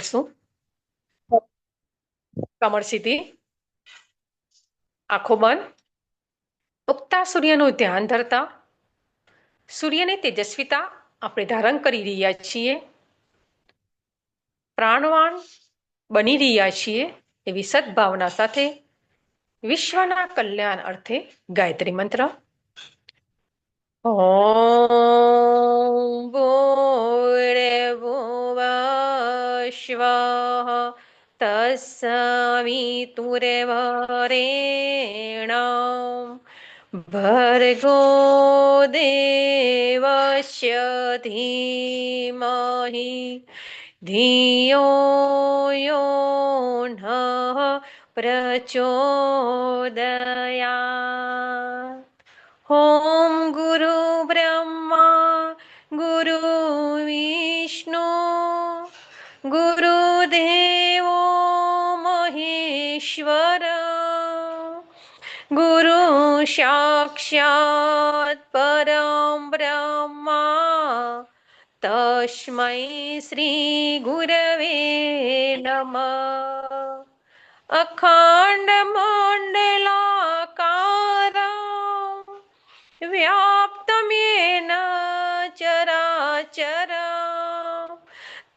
કરશું. કમર સીધી, આંખો બંધ. ઉગતા સૂર્યનું ધ્યાન ધરતા સૂર્યની તેજસ્વીતા આપણે ધારણ કરી રહ્યા છીએ. પ્રાણવાન બની રહ્યા છીએ એવી સદભાવના સાથે વિશ્વના કલ્યાણ અર્થે ગાયત્રી મંત્ર. ઓમ ભૂર્ભુવઃ સ્વઃ તસ્સવિતુર્વરેણ્યં ભર્ગો દેવસ્ય ધીમહિ ધિયો યો નઃ પ્રચોદયાत्. ઓમ ગુરુ બ્રહ્મા ગુરુ વિષ્ણુ ગુરુદેવો મહેશ્વર ગુરુ સાક્ષાત પરમ બ્રહ્મા તસ્મૈ શ્રી ગુરવે નમઃ. અખંડ મંડલાકારં વ્યાપ્તમેન ચરાચરં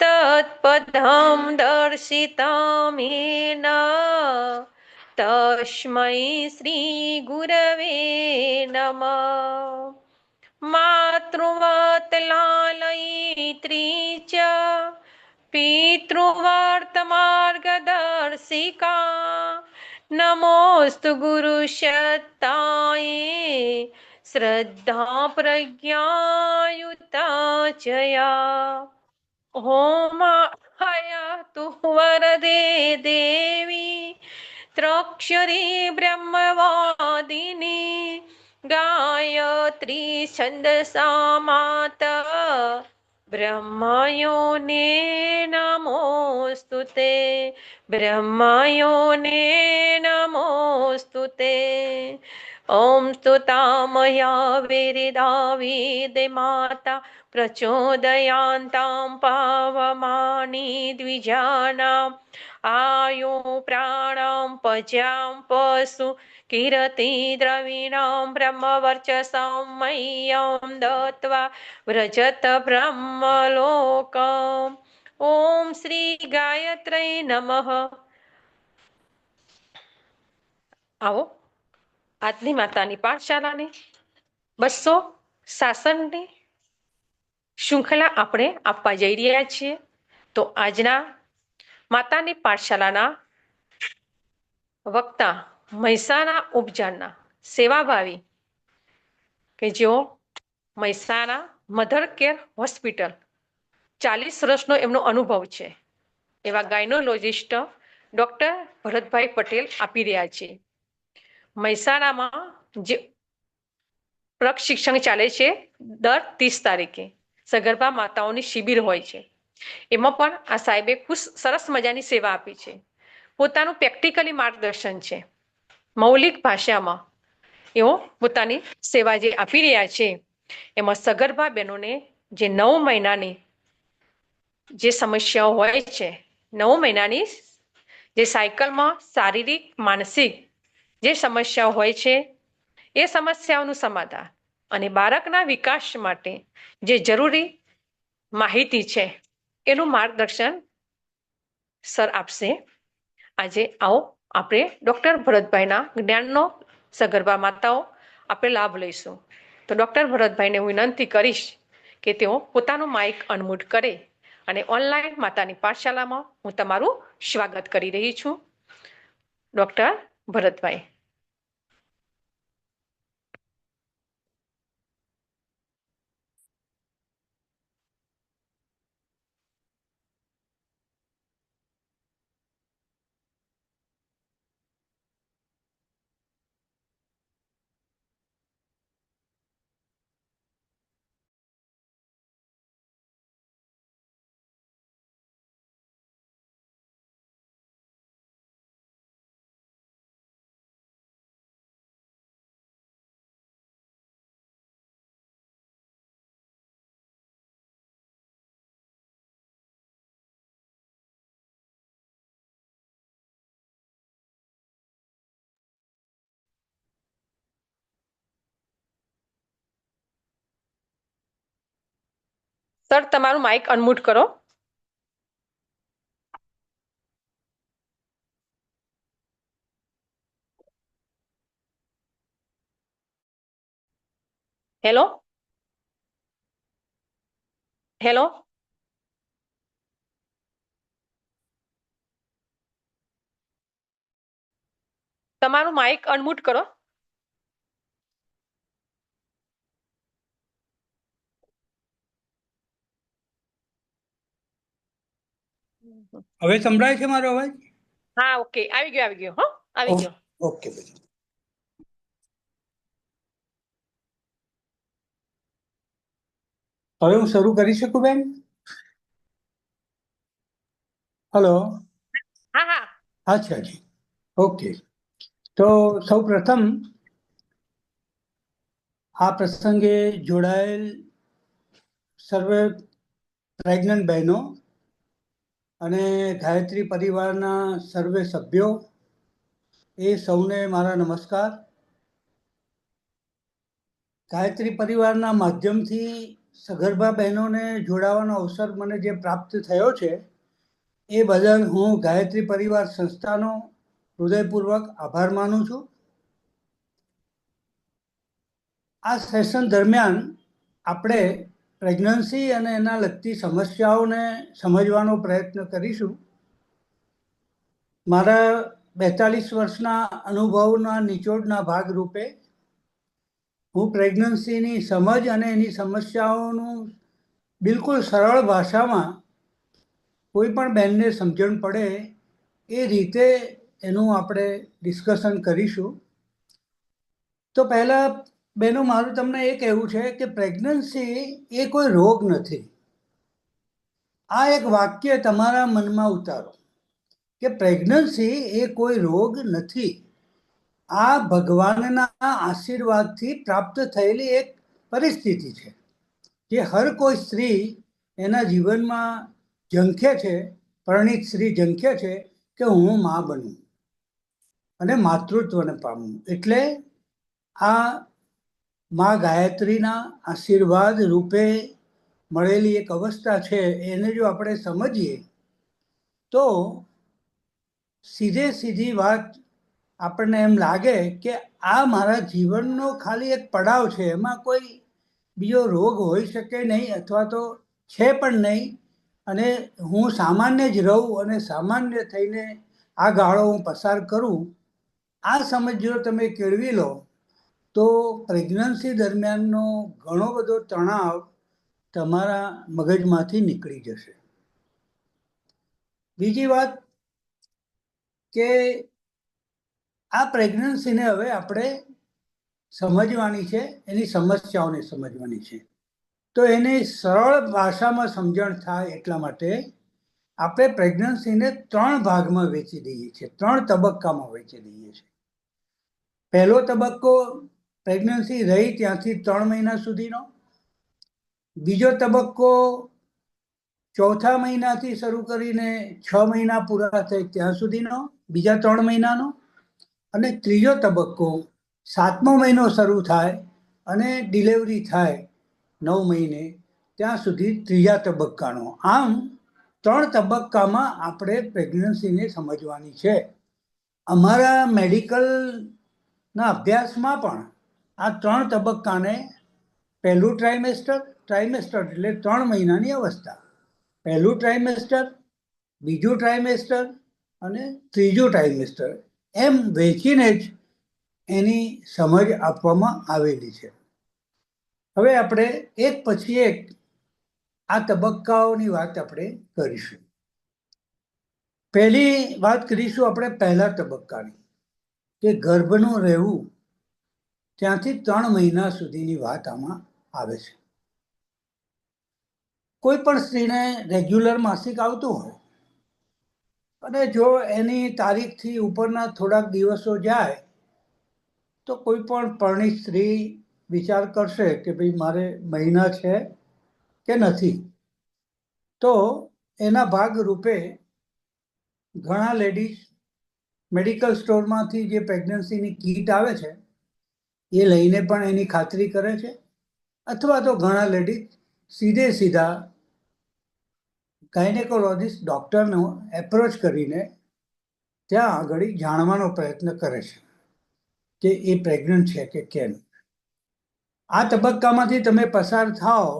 તત્પદં દર્શિતમેન તસ્મૈ શ્રી ગુરવે નમઃ. માતૃવત લાલયિત્રી ચ પિતૃવર્તમાર્ગદર્શિકા નમોસ્તુ ગુરુશક્તાય શ્રદ્ધા પ્રજ્ઞાયુતા ચયા. ઓમ હયતુ વરદે દેવી ત્રક્ષરી બ્રહ્મવાદિની ગાયત્રી છંદસા માતા બ્રહ્મયોને નમોસ્તુતે બ્રહ્મયોને નમોસ્તુતે. ઓમ સ્તુતામયા વેદા વેદમાતા પ્રચોદયાન્તાં પાવમાની દ્વિજાનાં આયો પ્રાણાં પજાં પશુ કિરતિ દ્રવિણાં બ્રહ્મવર્ચસાં મહ્યં દત્વા વ્રજત બ્રહ્મલોકम्. ઓમ શ્રી ગાયત્રી નમઃ. આવો આજની માતાની પાઠશાલાની 200 શાસનની શૃંખલા આપણે આપવા જઈ રહ્યા છીએ. તો આજના માતાની પાઠશાલાના વક્તા મહેસાણા ઉપજાનના સેવાભાવી કે જેઓ મહેસાણા મધર કેર હોસ્પિટલ 40 વર્ષનો એમનો અનુભવ છે એવા ગાયનોલોજિસ્ટ ડોક્ટર ભરતભાઈ પટેલ આપી રહ્યા છે. મહેસાણામાં જે પ્રશિક્ષણ ચાલે છે દર 30 તારીખે સગર્ભા માતાઓની શિબિર હોય છે. એમાં પણ આ સાહેબે ખૂબ સરસ મજાની સેવા આપી છે. પોતાનું પ્રેક્ટિકલી માર્ગદર્શન છે. મૌલિક ભાષામાં એઓ પોતાની સેવા જે આપી રહ્યા છે એમાં સગર્ભા બહેનોને જે 9 મહિનાની જે સમસ્યાઓ હોય છે 9 મહિનાની જે સાયકલમાં શારીરિક માનસિક જે સમસ્યાઓ હોય છે એ સમસ્યાઓનું સમાધાન અને બાળકના વિકાસ માટે જે જરૂરી માહિતી છે એનું માર્ગદર્શન સર આપશે. આજે આવો આપણે ડોક્ટર ભરતભાઈના જ્ઞાનનો સગર્ભા માતાઓ આપણે લાભ લઈશું. તો ડોક્ટર ભરતભાઈને હું વિનંતી કરીશ કે તેઓ પોતાનું માઇક અનમ્યુટ કરે અને ઓનલાઈન માતાની પાઠશાલામાં હું તમારું સ્વાગત કરી રહી છું. ડોક્ટર ભરતભાઈ. સર, તમારું માઇક અનમ્યુટ કરો. Hello, hello. તમારું માઇક અનમ્યુટ કરો. હવે સંભળાય છે મારો અવાજ? હા, ઓકે, આવી ગયો હો, આવી ગયો. ઓકે બેન. હવે હું શરૂ કરી શકું બેન? હલો. હા, હા. અચ્છા જી, ઓકે. તો સૌ પ્રથમ આ પ્રસંગે જોડાયેલ સર્વે પ્રેગ્નન્ટ બહેનો અને ગાયત્રી પરિવારના સર્વે સભ્યો, એ સૌને મારા નમસ્કાર. ગાયત્રી પરિવારના માધ્યમથી સગર્ભા બહેનોને જોડાવાનો અવસર મને જે પ્રાપ્ત થયો છે, એ બદલ હું ગાયત્રી પરિવાર સંસ્થાનો હૃદયપૂર્વક આભાર માનું છું. આ સેશન દરમિયાન આપણે પ્રેગ્નન્સી અને એના લગતી સમસ્યાઓને સમજવાનો પ્રયત્ન કરીશું. મારા 42 વર્ષના અનુભવના નિચોડના ભાગરૂપે હું પ્રેગ્નન્સીની સમજ અને એની સમસ્યાઓનું બિલકુલ સરળ ભાષામાં કોઈ પણ બહેનને સમજણ પડે એ રીતે એનું આપણે ડિસ્કશન કરીશું. તો પહેલા બહેનો, મારું તમને એ કહેવું છે કે પ્રેગ્નન્સી એ કોઈ રોગ નથી. આ એક વાક્ય તમારા મનમાં ઉતારો કે પ્રેગ્નન્સી એ કોઈ રોગ નથી. આ ભગવાનના આશીર્વાદથી પ્રાપ્ત થયેલી એક પરિસ્થિતિ છે જે હર કોઈ સ્ત્રી એના જીવનમાં ઝંખે છે, પરણિત સ્ત્રી ઝંખે છે કે હું માં બનું અને માતૃત્વને પામું. એટલે આ માં ગાયત્રીના આશીર્વાદ રૂપે મળેલી એક અવસ્થા છે. એને જો આપણે સમજીએ તો સીધી વાત આપણને એમ લાગે કે આ મારા જીવનનો ખાલી એક પડાવ છે, એમાં કોઈ બીજો રોગ હોઈ શકે નહીં, અથવા તો છે પણ નહીં, અને હું સામાન્ય જ રહું અને સામાન્ય થઈને આ ગાળો હું પસાર કરું. આ સમજ જો તમે કેળવી લો તો પ્રેગ્નન્સી દરમિયાનનો ઘણો બધો તણાવ તમારા મગજમાંથી નીકળી જશે. બીજી વાત કે આ પ્રેગ્નન્સીને હવે આપણે સમજવાની છે, એની સમસ્યાઓને સમજવાની છે. તો એની સરળ ભાષામાં સમજણ થાય એટલા માટે આપણે પ્રેગ્નન્સીને 3 ભાગમાં વેચી દઈએ છીએ, 3 તબક્કામાં વેચી દઈએ છીએ. પહેલો તબક્કો પ્રેગ્નન્સી રહી ત્યાંથી 3 મહિના સુધીનો. બીજો તબક્કો ચોથા મહિનાથી શરૂ કરીને 6 મહિના પૂરા થાય ત્યાં સુધીનો, બીજા 3 મહિનાનો. અને ત્રીજો તબક્કો 7મો મહિનો શરૂ થાય અને ડિલિવરી થાય 9 મહિને ત્યાં સુધી ત્રીજા તબક્કાનો. આમ 3 તબક્કામાં આપણે પ્રેગ્નન્સીને સમજવાની છે. અમારા મેડિકલના અભ્યાસમાં પણ આ 3 તબક્કાને પહેલું ટ્રાઇમેસ્ટર એટલે 3 મહિનાની અવસ્થા, પહેલું ટ્રાઇમેસ્ટર, બીજું ટ્રાઇમેસ્ટર અને ત્રીજું ટ્રાઇમેસ્ટર એમ વેચીને જ એની સમજ આપવામાં આવેલી છે. હવે આપણે એક પછી એક આ તબક્કાઓની વાત આપણે કરીશું. પહેલી વાત કરીશું આપણે પહેલા તબક્કાની, કે ગર્ભનું રહેવું ત્યાંથી 3 મહિના સુધીની વાત આમાં આવે છે. કોઈ પણ સ્ત્રીને રેગ્યુલર માસિક આવતું હોય અને જો એની તારીખથી ઉપરના થોડાક દિવસો જાય તો કોઈ પણ પરણિત સ્ત્રી વિચાર કરશે કે ભાઈ મારે મહિના છે કે નથી. તો એના ભાગ રૂપે ઘણા લેડીઝ મેડિકલ સ્ટોરમાંથી જે પ્રેગ્નન્સીની કીટ આવે છે એ લઈને પણ એની ખાતરી કરે છે, અથવા તો ઘણા લેડીઝ સીધા ગાયનેકોલોજીસ્ટ ડૉક્ટરનો એપ્રોચ કરીને ત્યાં આગળ જાણવાનો પ્રયત્ન કરે છે કે એ પ્રેગ્નન્ટ છે કે કેમ. આ તબક્કામાંથી તમે પસાર થાઓ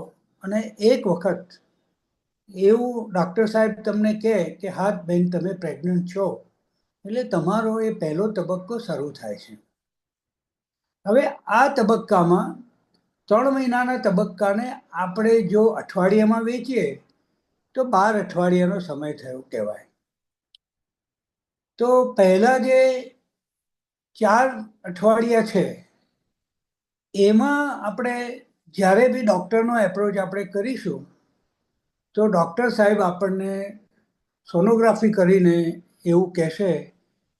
અને એક વખત એવું ડૉક્ટર સાહેબ તમને કહે કે હા બેન તમે પ્રેગ્નન્ટ છો, એટલે તમારો એ પહેલો તબક્કો શરૂ થાય છે. હવે આ તબક્કામાં 3 મહિનાના તબક્કાને આપણે જો અઠવાડિયામાં વેચીએ તો 12 અઠવાડિયાનો સમય થયો કહેવાય. તો પહેલા જે 4 અઠવાડિયા છે એમાં આપણે જ્યારે બી ડૉક્ટરનો એપ્રોચ આપણે કરીશું તો ડૉક્ટર સાહેબ આપણને સોનોગ્રાફી કરીને એવું કહેશે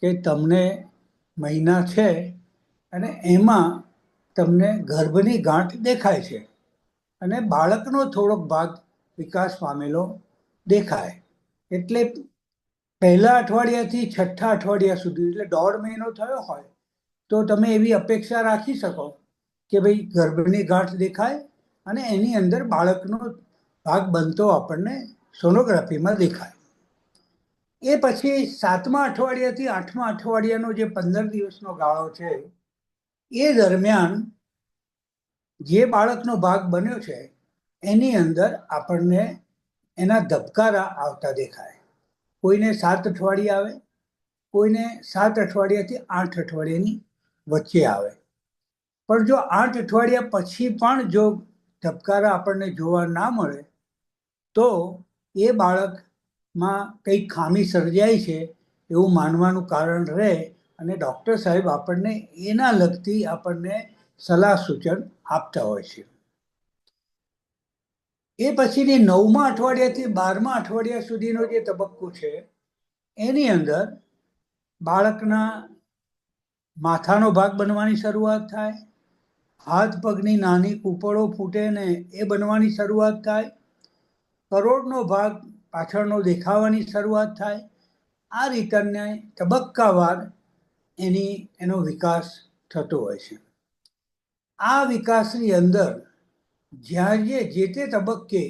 કે તમને મહિના છે અને એમાં તમને ગર્ભની ગાંઠ દેખાય છે અને બાળકનો થોડોક ભાગ વિકાસ પામેલો દેખાય. એટલે પહેલા અઠવાડિયાથી છઠ્ઠા અઠવાડિયા સુધી, એટલે 1.5 મહિનો થયો હોય તો તમે એવી અપેક્ષા રાખી શકો કે ભાઈ ગર્ભની ગાંઠ દેખાય અને એની અંદર બાળકનો ભાગ બનતો આપણને સોનોગ્રાફીમાં દેખાય. એ પછી 7મા અઠવાડિયાથી 8મા અઠવાડિયાનો જે 15 દિવસનો ગાળો છે એ દરમિયાન જે બાળકનો ભાગ બન્યો છે એની અંદર આપણને એના ધબકારા આવતા દેખાય. કોઈને 7 અઠવાડિયે આવે, કોઈને 7 અઠવાડિયાથી 8 અઠવાડિયાની વચ્ચે આવે. પણ જો 8 અઠવાડિયા પછી પણ જો ધબકારા આપણને જોવા ના મળે તો એ બાળકમાં કંઈક ખામી સર્જાઈ છે એવું માનવાનું કારણ રહે અને ડૉક્ટર સાહેબ આપણને એના લગતી આપણને સલાહ સૂચન આપતા હોય છે. એ પછીની 9મા અઠવાડિયાથી 12મા અઠવાડિયા સુધીનો જે તબક્કો છે એની અંદર બાળકના માથાનો ભાગ બનવાની શરૂઆત થાય, હાથ પગની નાની કૂંપળો ફૂટે ને એ બનવાની શરૂઆત થાય, કરોડનો ભાગ પાછળનો દેખાવાની શરૂઆત થાય. આ રીતને તબક્કાવાર એનો વિકાસ થતો હોય છે. આ વિકાસની અંદર જ્યારે જે તે તબક્કે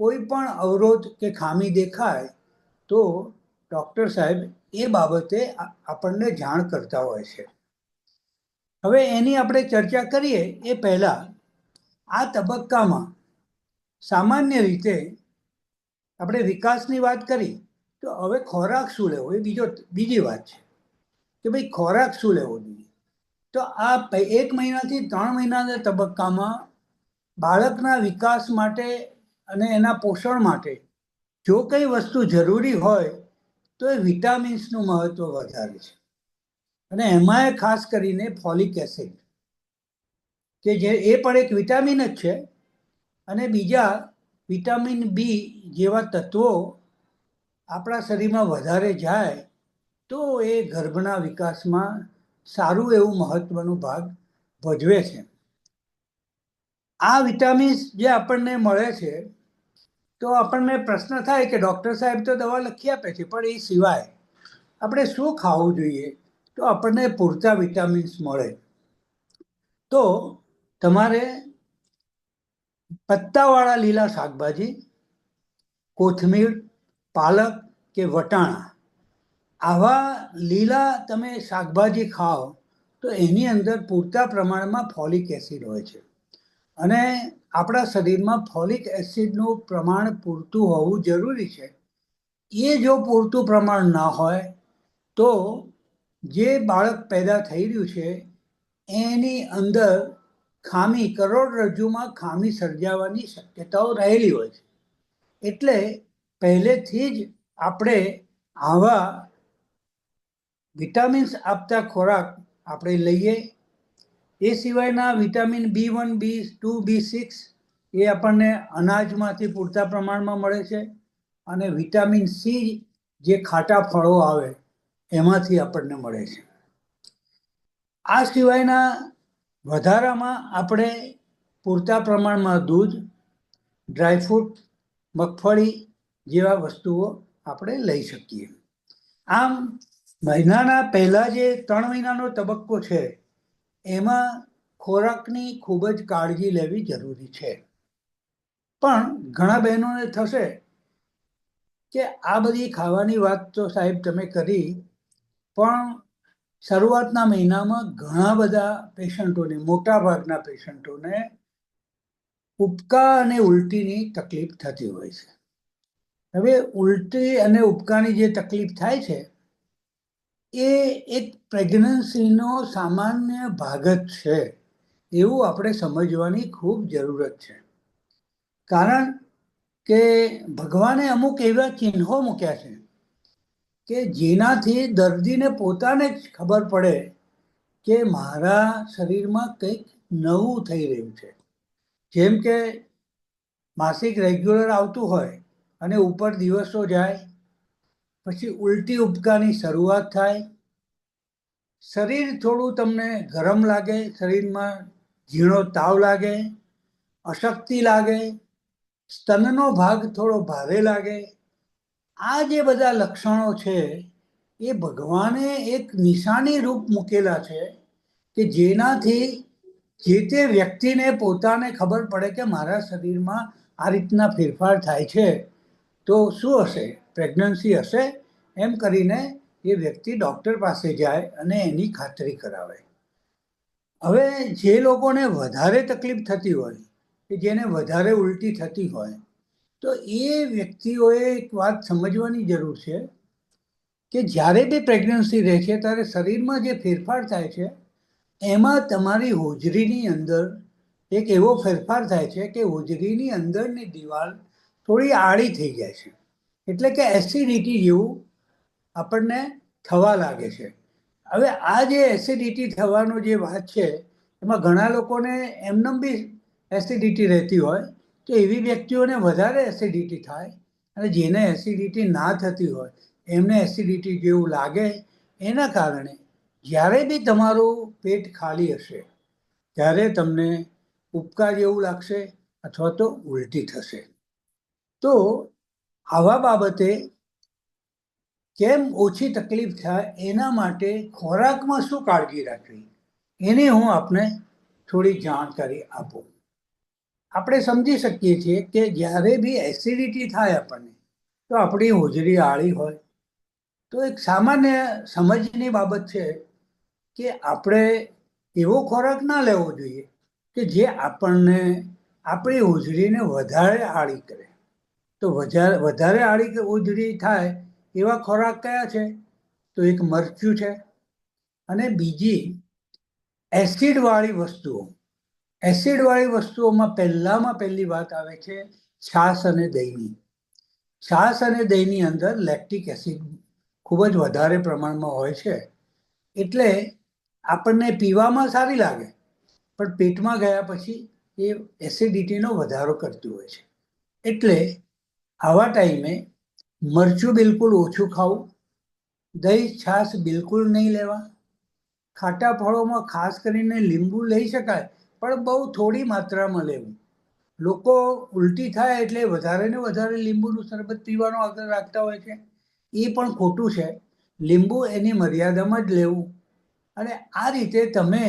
કોઈ પણ અવરોધ કે ખામી દેખાય તો ડૉક્ટર સાહેબ એ બાબતે આપણને જાણ કરતા હોય છે. હવે એની આપણે ચર્ચા કરીએ એ પહેલાં આ તબક્કામાં સામાન્ય રીતે આપણે વિકાસની વાત કરી તો હવે ખોરાક શું લેવો એ બીજી વાત છે કે ભાઈ ખોરાક શું લેવો જોઈએ. તો આ 1 મહિનાથી 3 મહિનાના તબક્કામાં બાળકના વિકાસ માટે અને એના પોષણ માટે જો કંઈ વસ્તુ જરૂરી હોય તો એ વિટામિન્સનું મહત્વ વધારે છે અને એમાંય ખાસ કરીને ફોલિક એસિડ કે જે એ પણ એક વિટામિન જ છે અને બીજા વિટામિન બી જેવા તત્વો આપણા શરીરમાં વધારે જાય તો એ ગર્ભના વિકાસમાં સારું એવું મહત્વનો ભાગ ભજવે છે. આ વિટામિન્સ જે આપણને મળે છે તો આપણને પ્રશ્ન થાય કે ડૉક્ટર સાહેબ તો દવા લખી આપે છે પણ એ સિવાય આપણે શું ખાવું જોઈએ તો આપણને પૂરતા વિટામિન્સ મળે. તો તમારે પત્તાવાળા લીલા શાકભાજી, કોથમીર, પાલક કે વટાણા આવા લીલા તમે શાકભાજી ખાઓ તો એની અંદર પૂરતા પ્રમાણમાં ફોલિક એસિડ હોય છે અને આપણા શરીરમાં ફોલિક એસિડનું પ્રમાણ પૂરતું હોવું જરૂરી છે. એ જો પૂરતું પ્રમાણ ના હોય તો જે બાળક પેદા થઈ રહ્યું છે એની અંદર ખામી, કરોડરજ્જુમાં ખામી સર્જાવાની શક્યતાઓ રહેલી હોય છે. એટલે પહેલેથી જ આપણે આવા વિટામિન્સ આપતા ખોરાક આપણે લઈએ. એ સિવાયના વિટામિન B1, B2, B6 એ આપણને અનાજમાંથી પૂરતા પ્રમાણમાં મળે છે અને વિટામિન સી જે ખાટા ફળો આવે એમાંથી આપણને મળે છે. આ સિવાયના વધારામાં આપણે પૂરતા પ્રમાણમાં દૂધ, ડ્રાયફ્રૂટ, મગફળી જેવા વસ્તુઓ આપણે લઈ શકીએ. આમ મહિનાના પહેલા જે 3 મહિનાનો તબક્કો છે એમાં ખોરાકની ખૂબ જ કાળજી લેવી જરૂરી છે. પણ ઘણા બહેનોને થશે કે આ બધી ખાવાની વાત તો સાહેબ તમે કરી, પણ શરૂઆતના મહિનામાં ઘણા બધા પેશન્ટોને, મોટા ભાગના પેશન્ટોને ઉબકા અને ઉલટીની તકલીફ થતી હોય છે. હવે ઉલટી અને ઉબકાની જે તકલીફ થાય છે એ એક પ્રેગ્નન્સીનો સામાન્ય ભાગ જ છે એવું આપણે સમજવાની ખૂબ જરૂરત છે. કારણ કે ભગવાને અમુક એવા ચિહ્નો મૂક્યા છે કે જેનાથી દર્દીને પોતાને જ ખબર પડે કે મારા શરીરમાં કંઈક નવું થઈ રહ્યું છે. જેમ કે માસિક રેગ્યુલર આવતું હોય અને ઉપર દિવસો જાય, પછી ઉલટી ઉબકાની શરૂઆત થાય, શરીર થોડું તમને ગરમ લાગે, શરીરમાં ઝીણો તાવ લાગે, અશક્તિ લાગે, સ્તનનો ભાગ થોડો ભારે લાગે, આ જે બધા લક્ષણો છે એ ભગવાને એક નિશાની રૂપ મૂકેલા છે કે જેનાથી જે તે વ્યક્તિને પોતાને ખબર પડે કે મારા શરીરમાં આ રીતના ફેરફાર થાય છે, તો શું હશે, પ્રેગ્નન્સી હશે, એમ કરીને એ વ્યક્તિ ડૉક્ટર પાસે જાય અને એની ખાતરી કરાવે. હવે જે લોકોને વધારે તકલીફ થતી હોય, કે જેને વધારે ઉલટી થતી હોય, તો એ વ્યક્તિઓએ એક વાત સમજવાની જરૂર છે કે જ્યારે બી પ્રેગ્નન્સી રહે છે ત્યારે શરીરમાં જે ફેરફાર થાય છે એમાં તમારી હોજરીની અંદર એક એવો ફેરફાર થાય છે કે હોજરીની અંદરની દિવાલ થોડી આડી થઈ જાય છે, એટલે કે એસિડિટી જેવું આપણને થવા લાગે છે. હવે આ જે એસિડિટી થવાનો જે વાત છે એમાં ઘણા લોકોને એમનેમ બી એસિડિટી રહેતી હોય, તો એવી વ્યક્તિઓને વધારે એસિડિટી થાય, અને જેને એસિડિટી ના થતી હોય એમને એસિડિટી જેવું લાગે. એના કારણે જ્યારે બી તમારું પેટ ખાલી હશે ત્યારે તમને ઉબકા જેવું લાગશે અથવા તો ઉલટી થશે. તો આવા બાબતે કેમ ઓછી તકલીફ થાય એના માટે ખોરાકમાં શું કાળજી રાખવી એની હું આપને થોડી જાણકારી આપું. આપણે સમજી શકીએ છીએ કે જ્યારે બી એસિડિટી થાય આપણને, તો આપણી હોજરી આડી હોય, તો એક સામાન્ય સમજની બાબત છે કે આપણે એવો ખોરાક ના લેવો જોઈએ કે જે આપણને આપણી હોજરીને વધારે આડી કરે. તો વધારે આડી હોજરી થાય એવા ખોરાક કયા છે, તો એક મરચું છે, અને બીજી એસિડવાળી વસ્તુઓ. એસિડવાળી વસ્તુઓમાં પહેલી વાત આવે છે છાશ અને દહીંની. છાશ અને દહીંની અંદર લેક્ટિક એસિડ ખૂબ જ વધારે પ્રમાણમાં હોય છે, એટલે આપણને પીવામાં સારી લાગે પણ પેટમાં ગયા પછી એ એસિડિટીનો વધારો કરતું હોય છે. એટલે આવા ટાઈમે મરચું બિલકુલ ઓછું ખાવું, દહીં છાશ બિલકુલ નહીં લેવા, ખાટા ફળોમાં ખાસ કરીને લીંબુ લઈ શકાય પણ બહુ થોડી માત્રામાં લેવું. લોકો ઉલટી થાય એટલે વધારે ને વધારે લીંબુનું શરબત પીવાનો આગ્રહ રાખતા હોય છે, એ પણ ખોટું છે. લીંબુ એની મર્યાદામાં જ લેવું, અને આ રીતે તમે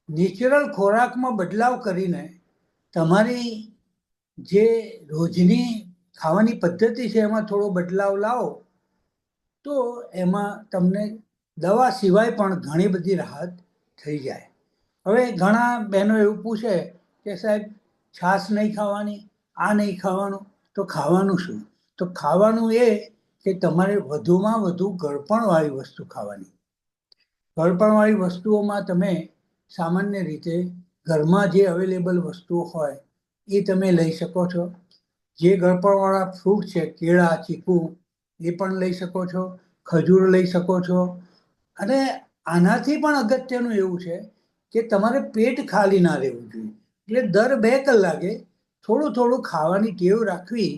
નેચરલ ખોરાકમાં બદલાવ કરીને તમારી જે રોજની ખાવાની પદ્ધતિ છે એમાં થોડો બદલાવ લાવો, તો એમાં તમને દવા સિવાય પણ ઘણી બધી રાહત થઈ જાય. હવે ઘણા બહેનો એવું પૂછે કે સાહેબ છાશ નહીં ખાવાની, આ નહીં ખાવાનું, તો ખાવાનું શું? તો ખાવાનું એ કે તમારે વધુમાં વધુ ગળપણવાળી વસ્તુ ખાવાની. ગળપણવાળી વસ્તુઓમાં તમે સામાન્ય રીતે ઘરમાં જે અવેલેબલ વસ્તુઓ હોય એ તમે લઈ શકો છો. જે ગળપણવાળા ફ્રૂટ છે, કેળા, ચીકુ, એ પણ લઈ શકો છો, ખજૂર લઈ શકો છો. અને આનાથી પણ અગત્યનું એવું છે કે તમારે પેટ ખાલી ના રહેવું જોઈએ, એટલે દર 2 કલાકે થોડું થોડું ખાવાની ટેવ રાખવી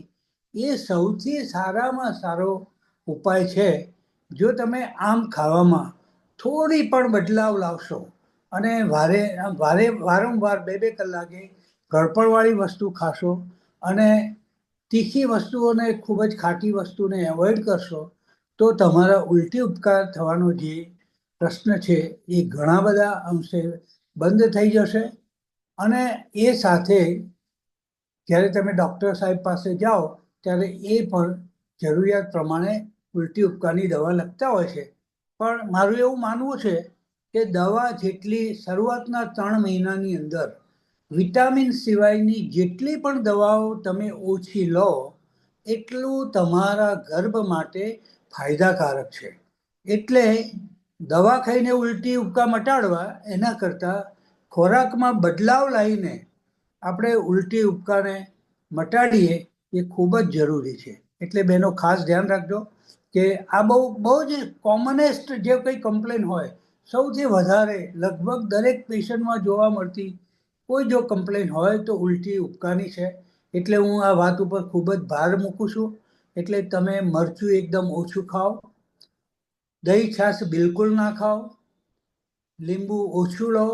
એ સૌથી સારામાં સારો ઉપાય છે. જો તમે આમ ખાવામાં થોડી પણ બદલાવ લાવશો અને વારંવાર 2 કલાકે ગળપણવાળી વસ્તુ ખાશો અને તીખી વસ્તુઓને, ખૂબ જ ખાટી વસ્તુને એવોઇડ કરશો, તો તમારા ઉલટી ઉપકાર થવાનો જે પ્રશ્ન છે એ ઘણા બધા અંશે બંધ થઈ જશે. અને એ સાથે જ્યારે તમે ડૉક્ટર સાહેબ પાસે જાઓ ત્યારે એ પણ જરૂરિયાત પ્રમાણે ઉલટી ઉપકારની દવા લખતા હોય છે. પણ મારું એવું માનવું છે કે દવા જેટલી શરૂઆતના 3 મહિનાની અંદર વિટામિન સિવાયની જેટલી પણ દવાઓ તમે ઓછી લો એટલું તમારા ગર્ભ માટે ફાયદાકારક છે. એટલે દવા ખાઈને ઉલટી ઉપકા મટાડવા એના કરતાં ખોરાકમાં બદલાવ લાવીને આપણે ઉલટી ઉપકાને મટાડીએ એ ખૂબ જ જરૂરી છે. એટલે બહેનો ખાસ ધ્યાન રાખજો કે આ બહુ જ કોમનેસ્ટ જે કંઈ કમ્પ્લેન હોય, સૌથી વધારે લગભગ દરેક પેશન્ટમાં જોવા મળતી કોઈ જો કમ્પ્લેન હોય તો ઉલટી ઉપકાની છે. એટલે હું આ વાત ઉપર ખૂબ જ ભાર મૂકું છું. એટલે તમે મરચું એકદમ ઓછું ખાઓ, દહીં છાશ બિલકુલ ના ખાઓ, લીંબુ ઓછું લો,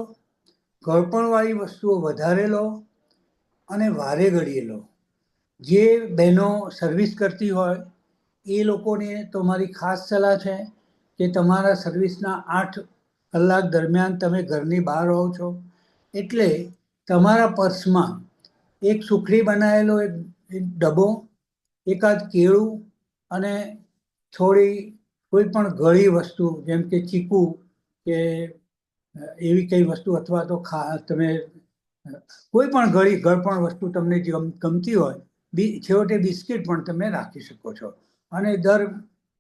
ગળપણવાળી વસ્તુઓ વધારે લો અને વારે ઘડીએ લો. જે બહેનો સર્વિસ કરતી હોય એ લોકોને તો મારી ખાસ સલાહ છે કે તમારા સર્વિસના 8 કલાક દરમિયાન તમે ઘરની બહાર રહો છો એટલે તમારા પર્સમાં એક સુખડી બનાવેલો એક ડબ્બો, એકાદ કેળું અને થોડી કોઈ પણ ગળી વસ્તુ જેમ કે ચીકુ કે એવી કઈ વસ્તુ અથવા તો તમે કોઈ પણ ગળપણ વસ્તુ તમને ગમતી હોય, છેવટે બિસ્કિટ પણ તમે રાખી શકો છો. અને દર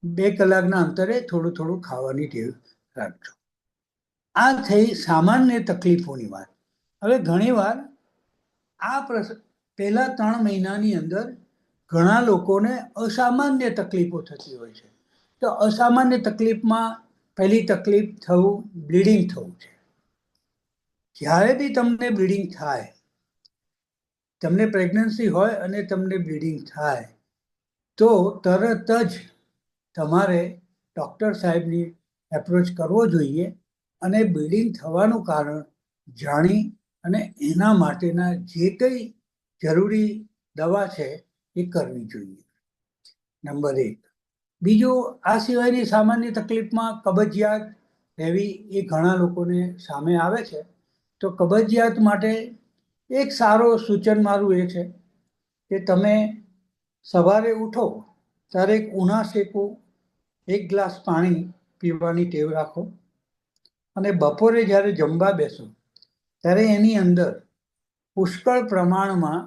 2 કલાકના અંતરે થોડું થોડું ખાવાની ટેવ રાખજો. આ થઈ સામાન્ય તકલીફોની વાત. હવે ઘણીવાર આ પહેલા 3 મહિનાની અંદર ઘણા લોકોને અસામાન્ય તકલીફો થતી હોય છે. તો અસામાન્ય તકલીફમાં પહેલી તકલીફ બ્લીડિંગ થવું છે. જ્યારે બી તમને બ્લીડિંગ થાય, તમને પ્રેગ્નન્સી હોય અને તમને બ્લીડિંગ થાય તો તરત જ તમારે ડૉક્ટર સાહેબની એપ્રોચ કરવો જોઈએ અને બ્લીડિંગ થવાનું કારણ જાણી અને એના માટેના જે કંઈ જરૂરી દવા છે એ કરવી જોઈએ. નંબર 1. બીજું, આ સિવાયની સામાન્ય તકલીફમાં કબજિયાત રહેવી એ ઘણા લોકોને સામે આવે છે. તો કબજિયાત માટે એક સારો સૂચન મારું એ છે કે તમે સવારે ઉઠો ત્યારે એક ઉના શેકું 1 ગ્લાસ પાણી પીવાની ટેવ રાખો અને બપોરે જ્યારે જમવા બેસો ત્યારે એની અંદર પુષ્કળ પ્રમાણમાં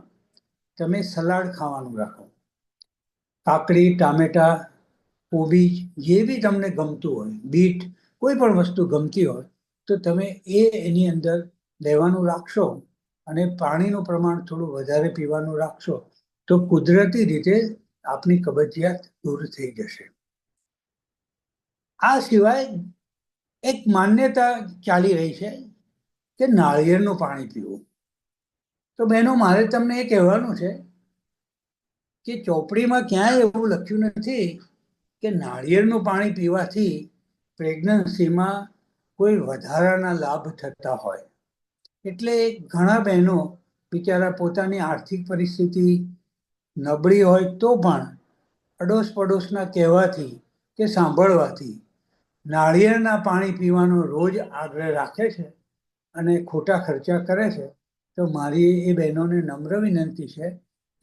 તમે સલાડ ખાવાનું રાખો. કાકડી, ટામેટા, કોબીજ જે બી તમને ગમતું હોય, બીટ, કોઈ પણ વસ્તુ ગમતી હોય તો તમે એની અંદર લેવાનું રાખશો અને પાણીનું પ્રમાણ થોડું વધારે પીવાનું રાખશો તો કુદરતી રીતે આપની કબજિયાત દૂર થઈ જશે. આ સિવાય એક માન્યતા ચાલી રહી છે કે નાળિયેરનું પાણી પીવું. તો બહેનો, મારે તમને એ કહેવાનું છે કે ચોપડીમાં ક્યાંય એવું લખ્યું નથી કે નાળિયેરનું પાણી પીવાથી પ્રેગ્નન્સીમાં કોઈ વધારાના લાભ થતા હોય. એટલે ઘણા બહેનો બિચારા પોતાની આર્થિક પરિસ્થિતિ નબળી હોય તો પણ અડોશ પડોશના કહેવાથી કે સાંભળવાથી નાળિયેરના પાણી પીવાનો રોજ આગ્રહ રાખે છે અને ખોટા ખર્ચા કરે છે. તો મારી એ બહેનોને નમ્ર વિનંતી છે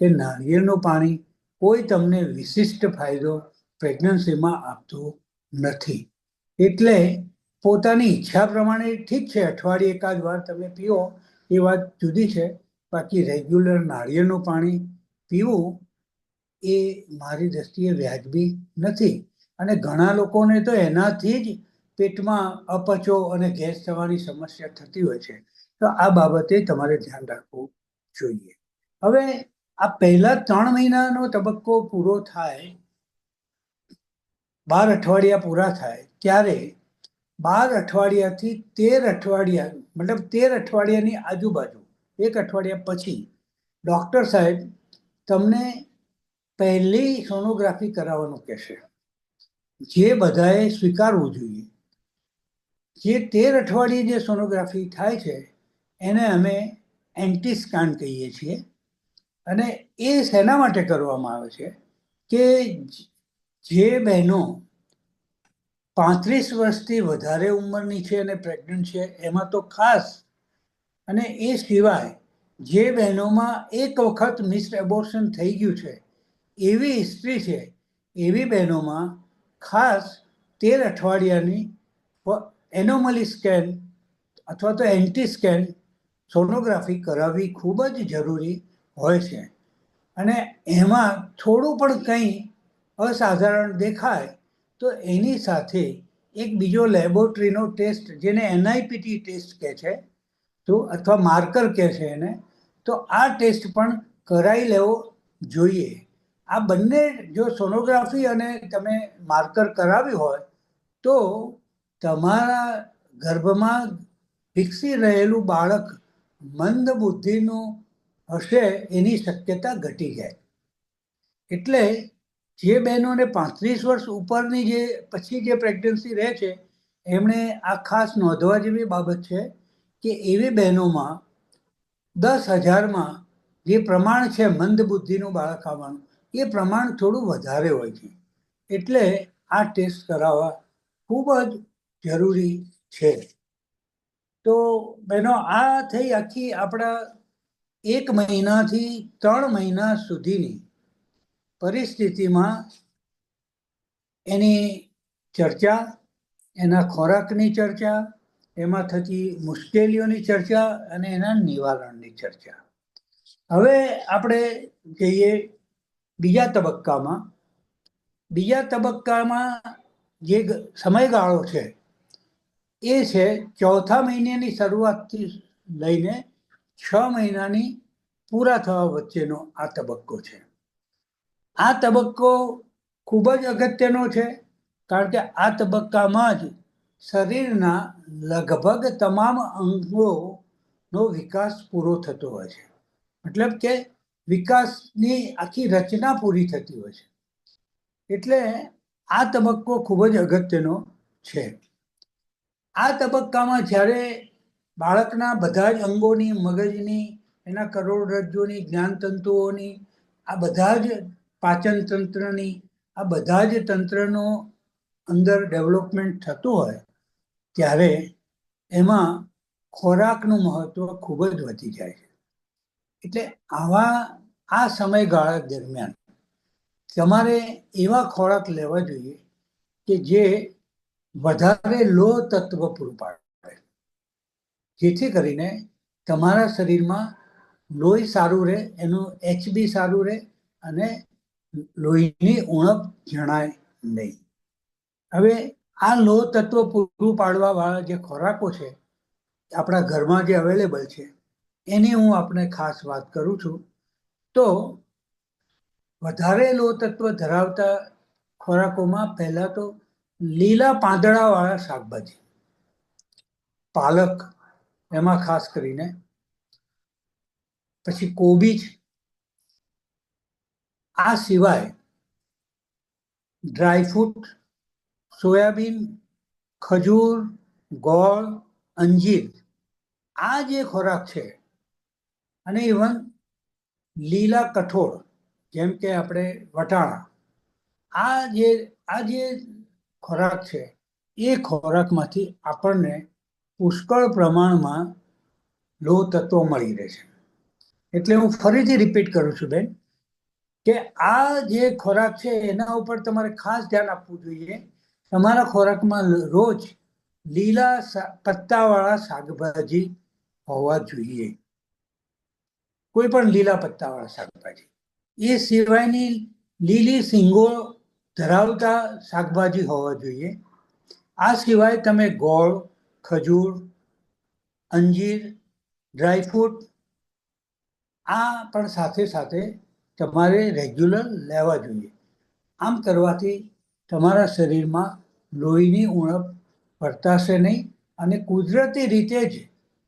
કે નાળિયેરનું પાણી કોઈ તમને વિશિષ્ટ ફાયદો પ્રેગ્નન્સીમાં આપતું નથી. એટલે પોતાની ઈચ્છા પ્રમાણે ઠીક છે, અઠવાડિયે એકાદ વાર તમે પીઓ એ વાત જુદી છે, બાકી રેગ્યુલર નાળિયેરનું પાણી પીવું એ મારી દ્રષ્ટિએ વ્યાજબી નથી. અને ઘણા લોકોને તો એનાથી જ પેટમાં અપચો અને ગેસ થવાની સમસ્યા થતી હોય છે. તો આ બાબતે તમારે ધ્યાન રાખવું જોઈએ. હવે આ પહેલા 3 મહિનાનો તબક્કો પૂરો થાય, 12 અઠવાડિયા પૂરા થાય ત્યારે 12 અઠવાડિયાથી 13 અઠવાડિયા, મતલબ 13 અઠવાડિયાની આજુબાજુ, 1 અઠવાડિયા પછી ડૉક્ટર સાહેબ તમને પહેલી સોનોગ્રાફી કરાવવાનું કહેશે, જે બધાએ સ્વીકારવું જોઈએ. જે 13 અઠવાડિયે જે સોનોગ્રાફી થાય છે એને અમે એન્ટીસ્કાન કહીએ છીએ. અને એ શેના માટે કરવામાં આવે છે કે જે બહેનો 35 વર્ષથી વધારે ઉંમરની છે અને પ્રેગ્નન્ટ છે એમાં તો ખાસ, અને એ સિવાય જે બહેનોમાં એક વખત મિસ એબોર્શન થઈ ગયું છે, એવી હિસ્ટ્રી છે, એવી બહેનોમાં ખાસ 13 અઠવાડિયાની એનોમલી સ્કેન અથવા તો એન્ટી સ્કેન સોનોગ્રાફી કરાવવી ખૂબ જ જરૂરી હોય છે. અને એમાં થોડું પણ કંઈ અસાધારણ દેખાય તો એની સાથે એક બીજો લેબોરેટરીનો ટેસ્ટ, જેને NIPT ટેસ્ટ કહે છે, તો અથવા માર્કર કહે છે એને, તો આ ટેસ્ટ પણ કરાવી લેવો જોઈએ. આ બંને જો સોનોગ્રાફી અને તમે માર્કર કરાવ્યું હોય તો તમારા ગર્ભમાં વિકસી રહેલું બાળક મંદ બુદ્ધિનું હશે એની શક્યતા ઘટી જાય. એટલે જે બહેનોને 35 વર્ષ ઉપરની જે પછી જે પ્રેગ્નન્સી રહે છે એમણે આ ખાસ નોંધવા જેવી બાબત છે કે એવી બહેનોમાં 10,000માં જે પ્રમાણ છે મંદ બુદ્ધિનું બાળક આવવાનું, એ પ્રમાણ થોડું વધારે હોય છે. એટલે આ ટેસ્ટ કરાવવા ખૂબ જ જરૂરી છે. તો બહેનો, આ થઈ આખી આપણા 1 મહિનાથી 3 મહિના સુધીની પરિસ્થિતિમાં એની ચર્ચા, એના ખોરાકની ચર્ચા, એમાં થતી મુશ્કેલીઓની ચર્ચા અને એના નિવારણની ચર્ચા. હવે આપણે જઈએ બીજા તબક્કામાં. બીજા તબક્કામાં જે સમયગાળો છે એ છે 4થા મહિનાની શરૂઆતથી લઈને 6 મહિનાની પૂરા થવા વચ્ચેનો આ તબક્કો છે. આ તબક્કો ખૂબ જ અગત્યનો છે, કારણ કે આ તબક્કામાં જ શરીરના લગભગ તમામ અંગોનો વિકાસ પૂરો થતો હોય છે. મતલબ કે વિકાસની આખી રચના પૂરી થતી હોય છે. એટલે આ તબક્કો ખૂબ જ અગત્યનો છે. આ તબક્કામાં જ્યારે બાળકના બધા જ અંગોની, મગજની, એના કરોડરજ્જુની, જ્ઞાનતંતુઓની, આ બધા જ પાચન તંત્રની, આ બધા જ તંત્રનો અંદર ડેવલપમેન્ટ થતું હોય ત્યારે એમાં ખોરાકનું મહત્વ ખૂબ જ વધી જાય છે. એટલે આ સમયગાળા દરમિયાન તમારે એવા ખોરાક લેવા જોઈએ કે જે વધારે લોહ તત્વ પૂરું પાડે, જેથી કરીને તમારા શરીરમાં લોહી સારું રહે, એનું HB સારું રહે અને લોહીની ઉણપ જણાય નહીં. હવે આ લોહ તત્વ પૂરું પાડવા વાળા જે ખોરાકો છે આપણા ઘરમાં જે અવેલેબલ છે એની હું આપણે ખાસ વાત કરું છું. તો વધારે લોહ તત્વ ધરાવતા ખોરાકોમાં પહેલા તો લીલા પાંદડાવાળા શાકભાજી, પાલક એમાં ખાસ કરીને, પછી કોબીજ, આ સિવાય ડ્રાયફ્રૂટ, સોયાબીન, ખજૂર, ગોળ, અંજીર, આ જે ખોરાક છે, અને ઇવન લીલા કઠોળ જેમ કે આપણે વટાણા, આ જે ખોરાક છે એ ખોરાકમાંથી આપણને પુષ્કળ પ્રમાણમાં લોહ તત્વો મળી રહે છે. એટલે હું ફરીથી રિપીટ કરું છું બેન, કે આ જે ખોરાક છે એના ઉપર તમારે ખાસ ધ્યાન આપવું જોઈએ. તમારા ખોરાકમાં રોજ લીલા પત્તાવાળા શાકભાજી હોવા જોઈએ, કોઈ પણ લીલા પત્તાવાળા શાકભાજી. એ સિવાયની લીલી શીંગો ધરાવતા શાકભાજી હોવા જોઈએ. આ સિવાય તમે ગોળ, ખજૂર, અંજીર, ડ્રાયફ્રૂટ, આ પણ સાથે સાથે તમારે રેગ્યુલર લેવા જોઈએ. આમ કરવાથી તમારા શરીરમાં લોહીની ઉણપ વર્તાશે નહીં અને કુદરતી રીતે જ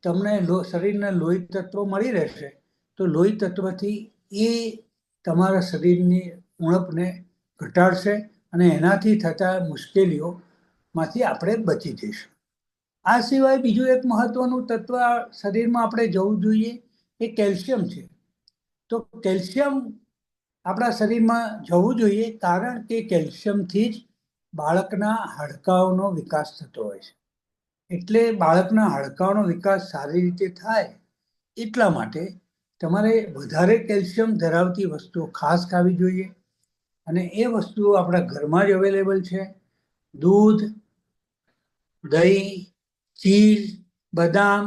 તમને શરીરને લોહી તત્વો મળી રહેશે. તો લોહી તત્વથી એ તમારા શરીરની ઉણપને ઘટાડશે અને એનાથી થતા મુશ્કેલીઓમાંથી આપણે બચી જઈશું. આ સિવાય બીજું એક મહત્વનું તત્વ શરીરમાં આપણે જવું જોઈએ એ કેલ્શિયમ છે. તો કેલ્શિયમ આપણા શરીરમાં જવું જોઈએ, કારણ કે કેલ્શિયમથી જ બાળકના હાડકાઓનો વિકાસ થતો હોય છે. એટલે બાળકના હાડકાઓનો વિકાસ સારી રીતે થાય એટલા માટે તમારે વધારે કેલ્શિયમ ધરાવતી વસ્તુઓ ખાસ ખાવી જોઈએ. અને એ વસ્તુઓ આપણા ઘરમાં જ અવેલેબલ છે. દૂધ, દહીં, ચીઝ, બદામ,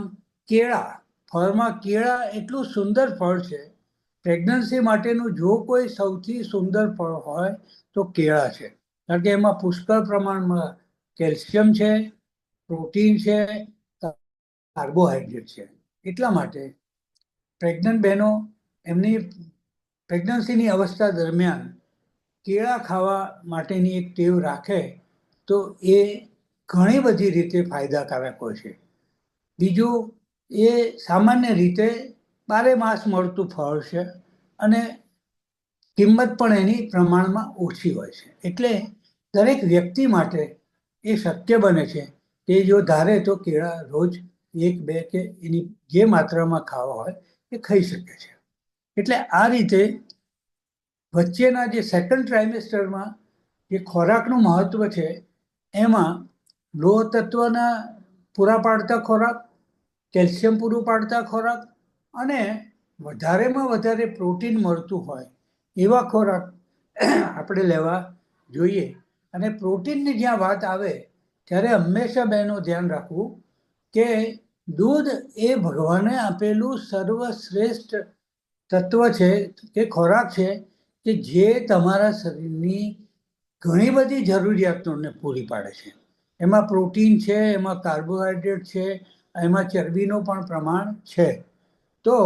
કેળા. ફળમાં કેળા એટલું સુંદર ફળ છે. પ્રેગ્નન્સી માટેનું જો કોઈ સૌથી સુંદર ફળ હોય તો કેળા છે. કારણ કે એમાં પુષ્કળ પ્રમાણમાં કેલ્શિયમ છે, પ્રોટીન છે, કાર્બોહાઈડ્રેટ છે. એટલા માટે પ્રેગ્નન્ટ બહેનો એમની પ્રેગ્નન્સીની અવસ્થા દરમિયાન કેળા ખાવા માટેની એક ટેવ રાખે તો એ ઘણી બધી રીતે ફાયદાકારક હોય છે. બીજું, એ સામાન્ય રીતે બારે માસ મળતું ફળ છે અને કિંમત પણ એની પ્રમાણમાં ઓછી હોય છે. એટલે દરેક વ્યક્તિ માટે એ શક્ય બને છે કે જો ધારે તો કેળા રોજ 1-2 કે એની જે માત્રામાં ખાવા હોય એ ખાઈ શકે છે. એટલે આ રીતે વચ્ચેના જે સેકન્ડ ટ્રાઇમેસ્ટરમાં જે ખોરાકનું મહત્વ છે એમાં લોહ તત્વના પૂરા પાડતા ખોરાક, કેલ્શિયમ પૂરું પાડતા ખોરાક અને વધારેમાં વધારે પ્રોટીન મળતું હોય એવા ખોરાક આપણે લેવા જોઈએ. અને પ્રોટીનની જ્યાં વાત આવે ત્યારે હંમેશા બહેનો ધ્યાન રાખવું કે દૂધ એ ભગવાને આપેલું સર્વશ્રેષ્ઠ તત્વ છે કે ખોરાક છે કે જે તમારા શરીરની ઘણી બધી જરૂરિયાતોને પૂરી પાડે છે. એમાં પ્રોટીન છે, એમાં કાર્બોહાઈડ્રેટ છે, એમાં ચરબીનું પણ પ્રમાણ છે. તો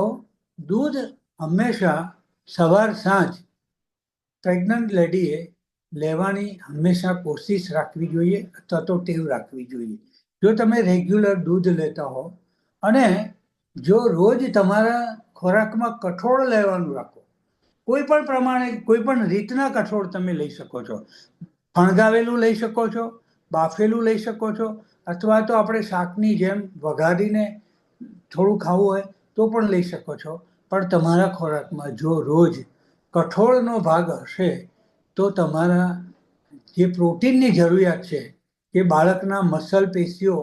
દૂધ હંમેશા સવાર સાંજ પ્રેગ્નન્ટ લેડીએ લેવાની હંમેશા કોશિશ રાખવી જોઈએ અથવા તો ટેવ રાખવી જોઈએ. જો તમે રેગ્યુલર દૂધ લેતા હો અને જો રોજ તમારા ખોરાકમાં કઠોળ લેવાનું રાખો, કોઈ પણ પ્રમાણે કોઈ પણ રીતના કઠોળ તમે લઈ શકો છો. ફણગાવેલું લઈ શકો છો, બાફેલું લઈ શકો છો, અથવા તો આપણે શાકની જેમ વઘારીને થોડું ખાવું હોય તો પણ લઈ શકો છો. પણ તમારા ખોરાકમાં જો રોજ કઠોળનો ભાગ હશે તો તમારા જે પ્રોટીનની જરૂરિયાત છે કે બાળકના મસલ પેશીઓ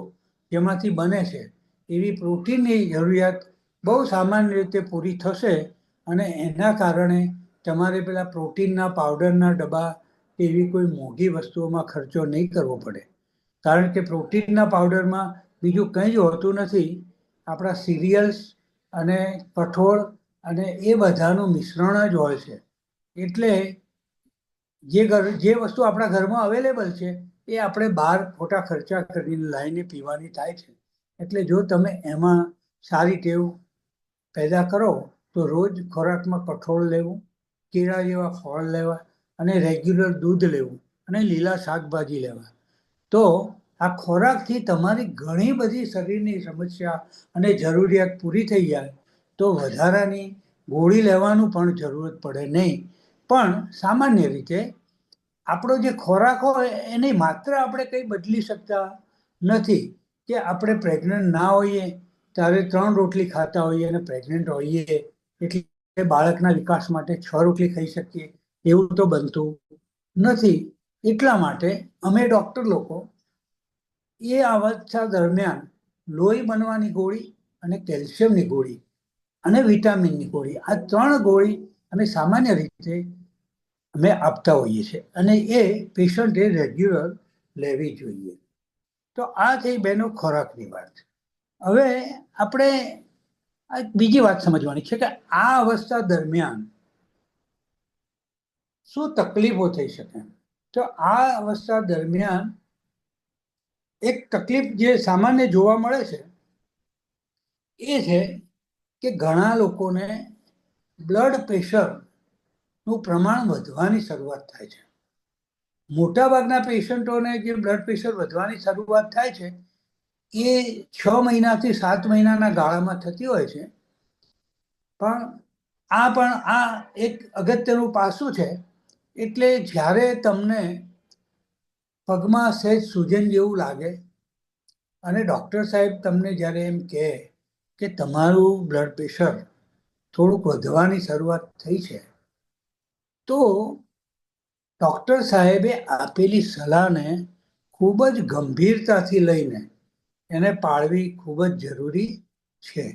જેમાંથી બને છે એવી પ્રોટીનની જરૂરિયાત બહુ સામાન્ય રીતે પૂરી થશે. અને એના કારણે તમારે પેલા પ્રોટીનના પાવડરના ડબ્બા કે એવી કોઈ મોંઘી વસ્તુઓમાં ખર્ચો નહીં કરવો પડે. કારણ કે પ્રોટીનના પાવડરમાં બીજું કંઈ જ હોતું નથી, આપણા સિરિયલ્સ અને કઠોળ અને એ બધાનું મિશ્રણ જ હોય છે. એટલે જે વસ્તુ આપણા ઘરમાં અવેલેબલ છે એ આપણે બહાર ખોટા ખર્ચા કરીને લાવીને પીવાની થાય છે. એટલે જો તમે એમાં સારી ટેવ પેદા કરો તો રોજ ખોરાકમાં કઠોળ લેવું, કેળા જેવા ફળ લેવા અને રેગ્યુલર દૂધ લેવું અને લીલા શાકભાજી લેવા. તો આ ખોરાકથી તમારી ઘણી બધી શરીરની સમસ્યા અને જરૂરિયાત પૂરી થઈ જાય. તો વધારાની ગોળી લેવાનું પણ જરૂરત પડે નહીં. પણ સામાન્ય રીતે આપણો જે ખોરાક હોય એની માત્રા આપણે કંઈ બદલી શકતા નથી. કે આપણે પ્રેગ્નન્ટ ના હોઈએ ત્યારે 3 રોટલી ખાતા હોઈએ અને પ્રેગ્નન્ટ હોઈએ એટલે બાળકના વિકાસ માટે 6 રોટલી ખાઈ શકીએ એવું તો બનતું નથી. એટલા માટે અમે ડૉક્ટર લોકો એ અવસ્થા દરમિયાન લોહી બનવાની ગોળી અને કેલ્શિયમની ગોળી અને વિટામિનની ગોળી, આ 3 ગોળી અમે સામાન્ય રીતે અમે આપતા હોઈએ છીએ અને એ પેશન્ટે રેગ્યુલર લેવી જોઈએ. તો આ થઈ બેનો ખોરાકની વાત. હવે આપણે બીજી વાત સમજવાની છે કે આ અવસ્થા દરમિયાન શું તકલીફો થઈ શકે. તો આ અવસ્થા દરમિયાન એક તકલીફ જે સામાન્ય જોવા મળે છે એ છે કે ઘણા લોકોને બ્લડ પ્રેશરનું પ્રમાણ વધવાની શરૂઆત થાય છે. મોટાભાગના પેશન્ટોને જે બ્લડ પ્રેશર વધવાની શરૂઆત થાય છે એ 6 મહિનાથી 7 મહિનાના ગાળામાં થતી હોય છે. પણ આ એક અગત્યનું પાસું છે. એટલે જ્યારે તમને પગમાં સહેજ સૂજન જેવું લાગે અને ડૉક્ટર સાહેબ તમને જ્યારે એમ કહે કે તમારું બ્લડ પ્રેશર થોડુંક વધવાની શરૂઆત થઈ છે તો ડૉક્ટર સાહેબે આપેલી સલાહને ખૂબ જ ગંભીરતાથી લઈને એને પાળવી ખૂબ જ જરૂરી છે.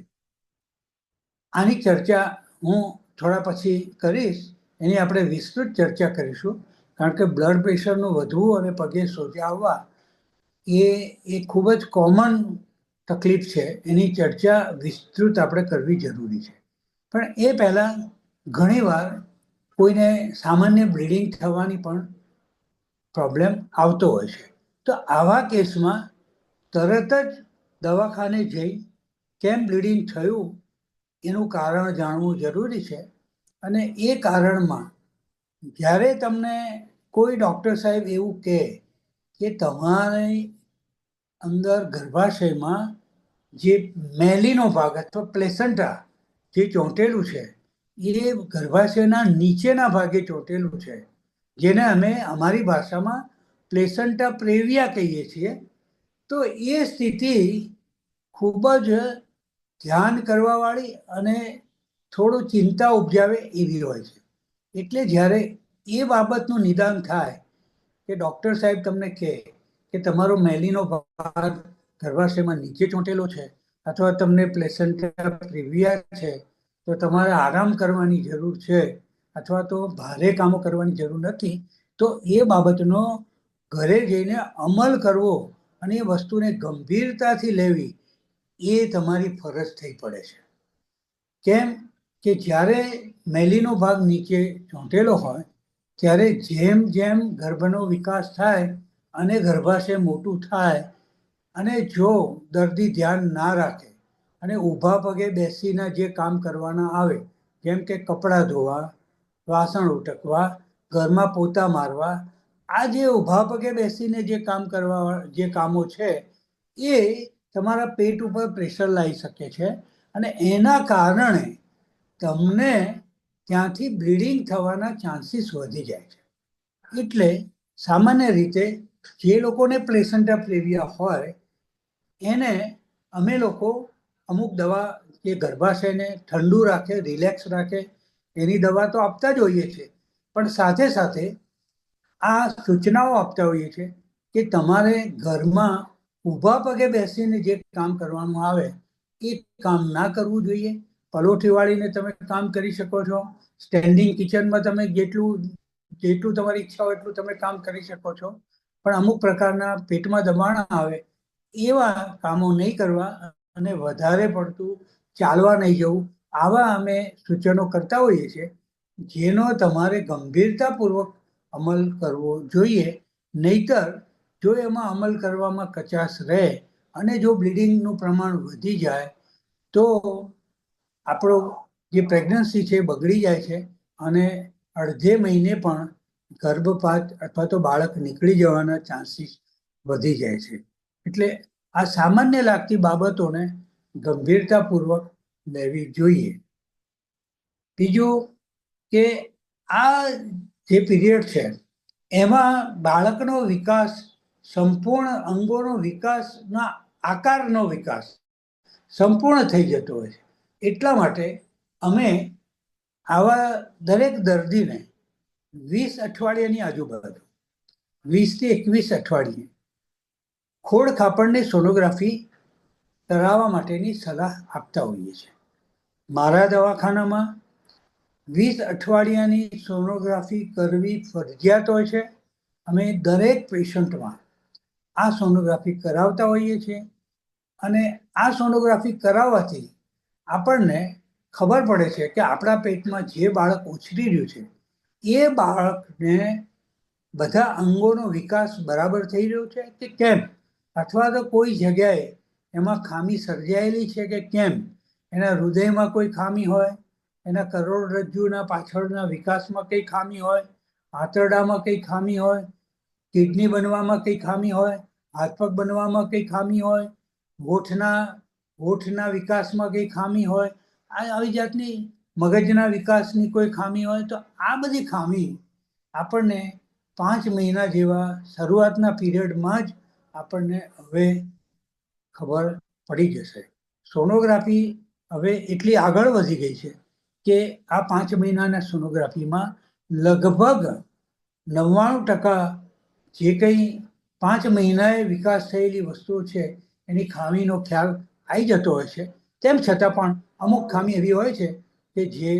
આની ચર્ચા હું થોડા પછી કરીશ એની આપણે વિસ્તૃત ચર્ચા કરીશું, કારણ કે બ્લડ પ્રેશરનું વધવું અને પગે સોજા આવવા એ ખૂબ જ કોમન તકલીફ છે. એની ચર્ચા વિસ્તૃત આપણે કરવી જરૂરી છે. પણ એ પહેલાં ઘણીવાર કોઈને સામાન્ય બ્લીડિંગ થવાની પણ પ્રોબ્લેમ આવતો હોય છે. તો આવા કેસમાં તરત જ દવાખાને જઈ કેમ બ્લીડિંગ થયું એનું કારણ જાણવું જરૂરી છે. અને એ કારણમાં જ્યારે તમને કોઈ ડૉક્ટર સાહેબ એવું કહે કે તમારી અંદર ગર્ભાશયમાં જે મેલીનો ભાગ અથવા પ્લેસન્ટા જે ચોંટેલું છે એ ગર્ભાશયના નીચેના ભાગે ચોંટેલું છે, જેને અમે અમારી ભાષામાં પ્લેસન્ટા પ્રેવિયા કહીએ છીએ. તો એ સ્થિતિ ખૂબ જ ધ્યાન કરવાવાળી અને થોડું ચિંતા ઉપજાવે એવી હોય છે. એટલે જ્યારે એ બાબતનું નિદાન થાય કે ડૉક્ટર સાહેબ તમને કહે કે તમારો મેલીનો ભાગ ગર્ભાશયમાં નીચે ચોંટેલો છે અથવા તમને પ્લેસન્ટા પ્રેવિયા છે, તો તમારે આરામ કરવાની જરૂર છે અથવા તો ભારે કામો કરવાની જરૂર નથી, તો એ બાબતનો ઘરે જઈને અમલ કરવો અને એ વસ્તુને ગંભીરતાથી લેવી એ તમારી ફરજ થઈ પડે છે. કેમ કે જ્યારે મેલીનો ભાગ નીચે ચોંટેલો હોય ત્યારે જેમ જેમ ગર્ભનો વિકાસ થાય અને ગર્ભાશય મોટું થાય અને જો દર્દી ધ્યાન ના રાખે અને ઊભા પગે બેસીને જે કામ કરવાના આવે, જેમ કે કપડાં ધોવા, વાસણ ઉટકવા, ઘરમાં પોતા મારવા, આ જે ઊભા પગે બેસીને જે કામ કરવા જે કામો છે એ તમારા પેટ ઉપર પ્રેશર લાવી શકે છે અને એના કારણે તમને ત્યાંથી બ્લીડિંગ થવાના ચાન્સીસ વધી જાય છે. એટલે સામાન્ય રીતે જે લોકોને પ્લેસન્ટા પ્રેવિયા હોય એને અમે લોકો અમુક દવા જે ગર્ભાશયને ઠંડુ રાખે, રિલેક્સ રાખે એની દવા તો આપતા જ હોઈએ છીએ, પણ સાથે સાથે આ સૂચનાઓ આપતા હોઈએ છીએ કે તમારે ઘરમાં ઊભા પગે બેસીને જે કામ કરવાનું આવે એ કામ ના કરવું જોઈએ. પલોઠી વાળીને તમે કામ કરી શકો છો. સ્ટેન્ડિંગ કિચનમાં તમે જેટલું તમારી ઈચ્છા હોય એટલું તમે કામ કરી શકો છો, પણ અમુક પ્રકારના પેટમાં દબાણ આવે એવા કામો નહીં કરવા અને વધારે પડતું ચાલવા નહીં જવું. આવા અમે સૂચનો કરતા હોઈએ છીએ, જેનો તમારે ગંભીરતાપૂર્વક અમલ કરવો જોઈએ. નહીતર જો એમાં અમલ કરવામાં કચાશ રહે અને જો બ્લીડિંગનું પ્રમાણ વધી જાય તો આપણો જે પ્રેગ્નન્સી છે બગડી જાય છે અને અડધે મહિને પણ ગર્ભપાત અથવા તો બાળક નીકળી જવાના ચાન્સીસ વધી જાય છે. એટલે આ સામાન્ય લાગતી બાબતોને ગંભીરતાપૂર્વક લેવી જોઈએ. બીજું કે આ જે પીરિયડ છે એમાં બાળકનો વિકાસ, સંપૂર્ણ અંગોનો વિકાસના આકારનો વિકાસ સંપૂર્ણ થઈ જતો હોય છે. એટલા માટે અમે આવા દરેક દર્દીને 20 અઠવાડિયાની આજુબાજુ 20 થી 21 અઠવાડિયે ખોડ ખાપણની સોનોગ્રાફી કરાવવા માટેની સલાહ આપતા હોઈએ છીએ. મારા દવાખાનામાં 20 અઠવાડિયાની સોનોગ્રાફી કરવી ફરજિયાત હોય છે. અમે દરેક પેશન્ટમાં આ સોનોગ્રાફી કરાવતા હોઈએ છીએ અને આ સોનોગ્રાફી કરાવવાથી આપણને ખબર પડે છે કે આપણા પેટમાં જે બાળક ઉછરી રહ્યું છે એ બાળકને બધા અંગોનો વિકાસ બરાબર થઈ રહ્યો છે કે કેમ, અથવા તો કોઈ જગ્યાએ એમાં ખામી સર્જાયેલી છે કે કેમ. એના હૃદયમાં કોઈ ખામી હોય, એના કરોડરજ્જુના પાછળના વિકાસમાં કંઈ ખામી હોય, આંતરડામાં કંઈ ખામી હોય, કિડની બનવામાં કંઈ ખામી હોય, હાથ પગ બનવામાં કંઈ ખામી હોય, હોઠના વિકાસમાં કંઈ ખામી હોય, આવી જાતની મગજના વિકાસની કોઈ ખામી હોય, તો આ બધી ખામી આપણને 5 મહિના જેવા શરૂઆતના પીરિયડમાં જ આપણને હવે ખબર પડી જશે. સોનોગ્રાફી હવે એટલી આગળ વધી ગઈ છે કે આ 5 મહિનાના સોનોગ્રાફીમાં લગભગ 99% જે કંઈ 5 મહિનાએ વિકાસ થયેલી વસ્તુઓ છે એની ખામીનો ખ્યાલ આવી જતો હોય છે. તેમ છતાં પણ અમુક ખામી એવી હોય છે કે જે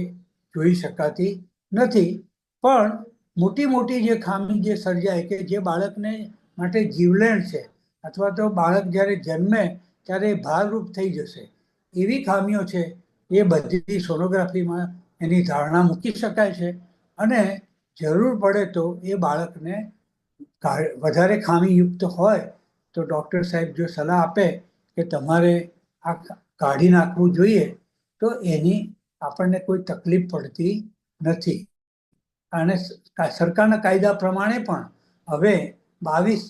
જોઈ શકાતી નથી પણ મોટી મોટી જે ખામી જે સર્જાય કે જે બાળકને માટે જીવલેણ છે અથવા તો બાળક જ્યારે જન્મે ત્યારે ભારરૂપ થઈ જશે એવી ખામીઓ છે એ બધી સોનોગ્રાફીમાં એની ધારણા મૂકી શકાય છે અને જરૂર પડે તો એ બાળકને વધારે ખામીયુક્ત હોય તો ડૉક્ટર સાહેબ જો સલાહ આપે કે તમારે આ કાઢી નાખવું જોઈએ તો એની આપણને કોઈ તકલીફ પડતી નથી અને સરકારના કાયદા પ્રમાણે પણ હવે 22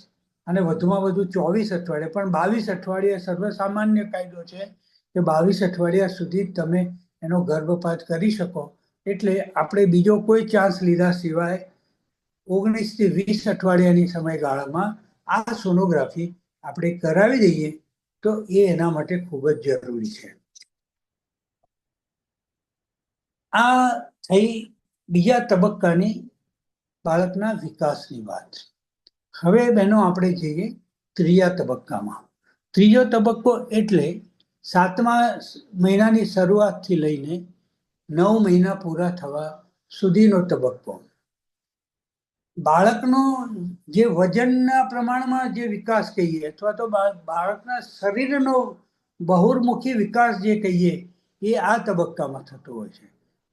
અને વધુમાં વધુ 24 અઠવાડિયે પણ 22 અઠવાડિયે સર્વસામાન્ય કાયદો છે કે 22 અઠવાડિયા સુધી તમે એનો ગર્ભપાત કરી શકો એટલે આપણે બીજો કોઈ ચાન્સ લીધા સિવાય 19 થી 20 અઠવાડિયાની સમયગાળામાં આ સોનોગ્રાફી આપણે કરાવી દઈએ તો એ એના માટે ખૂબ જ જરૂરી છે. આ થઈ બીજા તબક્કાની બાળકના વિકાસની વાત. હવે બહેનો આપણે જઈએ ત્રીજા તબક્કામાં. ત્રીજો તબક્કો એટલે 7મા મહિનાની શરૂઆતથી લઈને 9 મહિના પૂરા થવા સુધીનો તબક્કો. બાળકનો જે વજનના પ્રમાણમાં જે વિકાસ કહીએ અથવા તો બાળકના શરીરનો બહુર્મુખી વિકાસ જે કહીએ એ આ તબક્કામાં થતો હોય છે.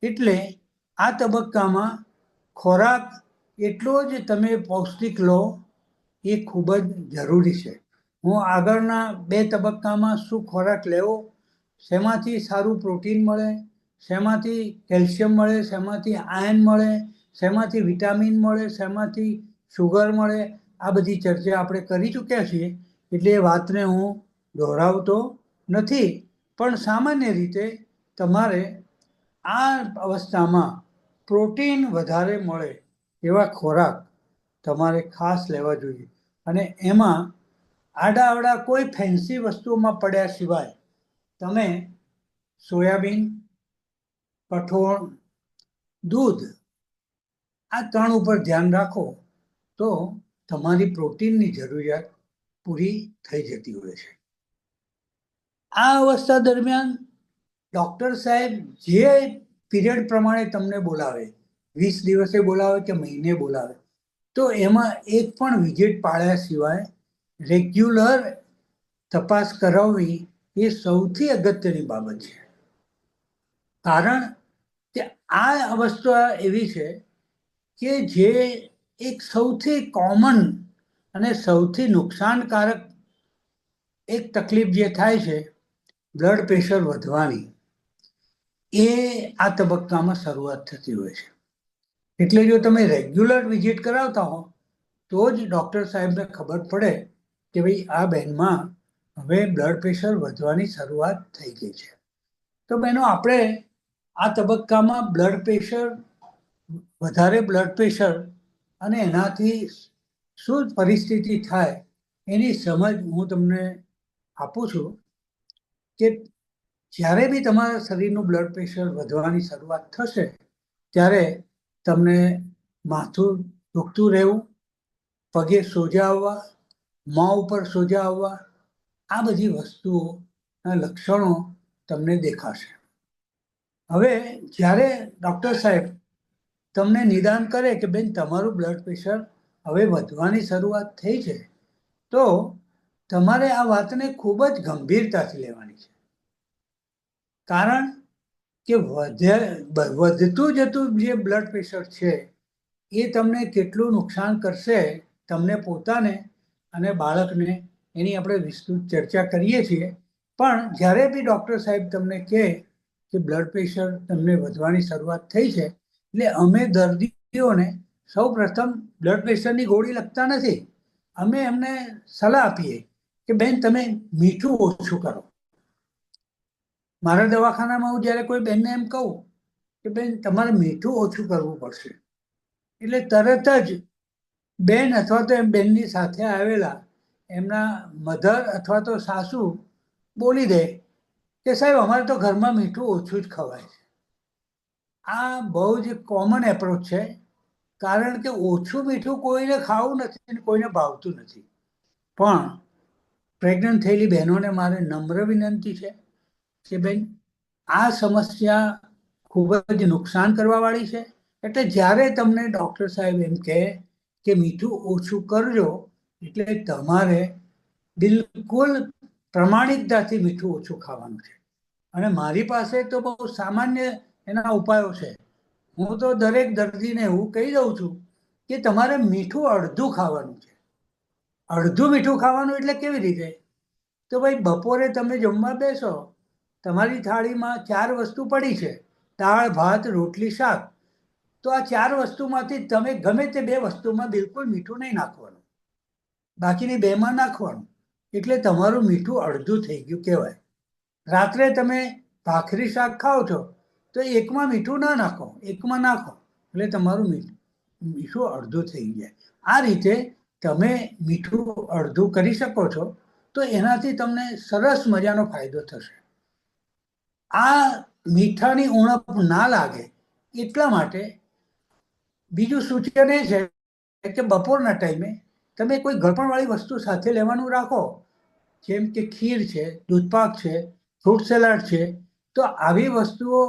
એટલે આ તબક્કામાં ખોરાક એટલો જ તમે પૌષ્ટિક લો એ ખૂબ જ જરૂરી છે. હું આગળના 2 તબક્કામાં શું ખોરાક લેવો, શેમાંથી સારું પ્રોટીન મળે, શેમાંથી કેલ્શિયમ મળે, શેમાંથી આયર્ન મળે, શેમાંથી વિટામિન મળે, શેમાંથી શુગર મળે, આ બધી ચર્ચા આપણે કરી ચૂક્યા છીએ એટલે એ વાતને હું દોહરાવતો નથી. પણ સામાન્ય રીતે તમારે આ અવસ્થામાં પ્રોટીન વધારે મળે એવા ખોરાક તમારે ખાસ લેવા જોઈએ અને એમાં આડાઅવળા કોઈ ફેન્સી વસ્તુઓમાં પડ્યા સિવાય તમે સોયાબીન, કઠોળ, દૂધ આ 3 ઉપર ધ્યાન રાખો તો તમારી પ્રોટીનની જરૂરિયાત પૂરી થઈ જતી હોય છે. આ અવસ્થા દરમિયાન ડૉક્ટર સાહેબ જે પીરિયડ પ્રમાણે તમને બોલાવે, 20 દિવસે બોલાવે કે મહિને બોલાવે, તો એમાં એક પણ વિઝિટ પાળ્યા સિવાય રેગ્યુલર તપાસ કરાવવી એ સૌથી અગત્યની બાબત છે. કારણ કે આ અવસ્થા એવી છે કે જે એક સૌથી કોમન અને સૌથી નુકસાનકારક એક તકલીફ જે થાય છે બ્લડ પ્રેશર વધવાની, એ આ તબક્કામાં શરૂઆત થતી હોય છે. એટલે જો તમે રેગ્યુલર વિઝિટ કરાવતા હો તો જ ડૉક્ટર સાહેબને ખબર પડે કે ભાઈ આ બહેનમાં હવે બ્લડ પ્રેશર વધવાની શરૂઆત થઈ ગઈ છે. તો બહેનો આપણે આ તબક્કામાં બ્લડ પ્રેશર, વધારે બ્લડ પ્રેશર અને એનાથી શું પરિસ્થિતિ થાય એની સમજ હું તમને આપું છું કે જ્યારે બી તમારા શરીરનું બ્લડ પ્રેશર વધવાની શરૂઆત થશે ત્યારે તમને માથું દુખતું રહેવું, પગે સોજા આવવા, મોં ઉપર સોજા આવવા, આ બધી વસ્તુઓના લક્ષણો તમને દેખાશે. હવે જ્યારે ડૉક્ટર સાહેબ તમને નિદાન કરે કે બેન તમારું બ્લડ પ્રેશર હવે વધવાની શરૂઆત થઈ છે તો તમારે આ વાતને ખૂબ જ ગંભીરતાથી લેવાની છે. કારણ કે વધતું જતું જે બ્લડ પ્રેશર છે એ તમને કેટલું નુકસાન કરશે તમને પોતાને અને બાળકને એની આપણે વિસ્તૃત ચર્ચા કરીએ છીએ. પણ જ્યારે બી ડૉક્ટર સાહેબ તમને કહે કે બ્લડ પ્રેશર તમને વધવાની શરૂઆત થઈ છે એટલે અમે દર્દીઓને સૌ પ્રથમ બ્લડ પ્રેશરની ગોળી લખતા નથી. અમે એમને સલાહ આપીએ કે બેન તમે મીઠું ઓછું કરો. મારા દવાખાનામાં હું જ્યારે કોઈ બેનને એમ કહું કે બેન તમારે મીઠું ઓછું કરવું પડશે એટલે તરત જ બેન અથવા તો એમ બેનની સાથે આવેલા એમના મધર અથવા તો સાસુ બોલી દે કે સાહેબ અમારે તો ઘરમાં મીઠું ઓછું જ ખવાય છે. આ બહુ જ કોમન એપ્રોચ છે કારણ કે ઓછું મીઠું કોઈને ખાવું નથી અને કોઈને ભાવતું નથી. પણ પ્રેગ્નન્ટ થયેલી બહેનોને મારે નમ્ર વિનંતી છે કે બેન આ સમસ્યા ખૂબ જ નુકસાન કરવાવાળી છે એટલે જ્યારે તમને ડૉક્ટર સાહેબ એમ કહે કે મીઠું ઓછું કરજો, એટલે તમારે બિલકુલ પ્રમાણિકતાથી મીઠું ઓછું ખાવાનું છે. અને મારી પાસે તો બહુ સામાન્ય એના ઉપાયો છે. હું તો દરેક દર્દીને એવું કહી દઉં છું કે તમારે મીઠું અડધું ખાવાનું છે. અડધું મીઠું ખાવાનું એટલે કેવી રીતે? તો ભાઈ બપોરે તમે જમવા બેસો, તમારી થાળીમાં 4 વસ્તુ પડી છે, દાળ, ભાત, રોટલી, શાક. તો આ 4 વસ્તુમાંથી તમે ગમે તે 2 વસ્તુમાં બિલકુલ મીઠું નહીં નાખવાનું, બાકીની 2માં નાખવાનું. એટલે તમારું મીઠું અડધું થઈ ગયું કહેવાય. રાત્રે તમે ભાખરી શાક ખાઓ છો, તો એકમાં મીઠું ના નાખો, એકમાં નાખો, એટલે તમારું મીઠું અડધું થઈ જાય. આ રીતે તમે મીઠું અડધું કરી શકો છો, તો એનાથી તમને સરસ મજાનો ફાયદો થશે. આ મીઠાની ઉણપ ના લાગે એટલા માટે બીજું સૂચન એ છે કે બપોરના ટાઈમે તમે કોઈ ગળપણવાળી વસ્તુ સાથે લેવાનું રાખો, જેમ કે ખીર છે, દૂધપાક છે, ફ્રૂટ સલાડ છે. તો આવી વસ્તુઓ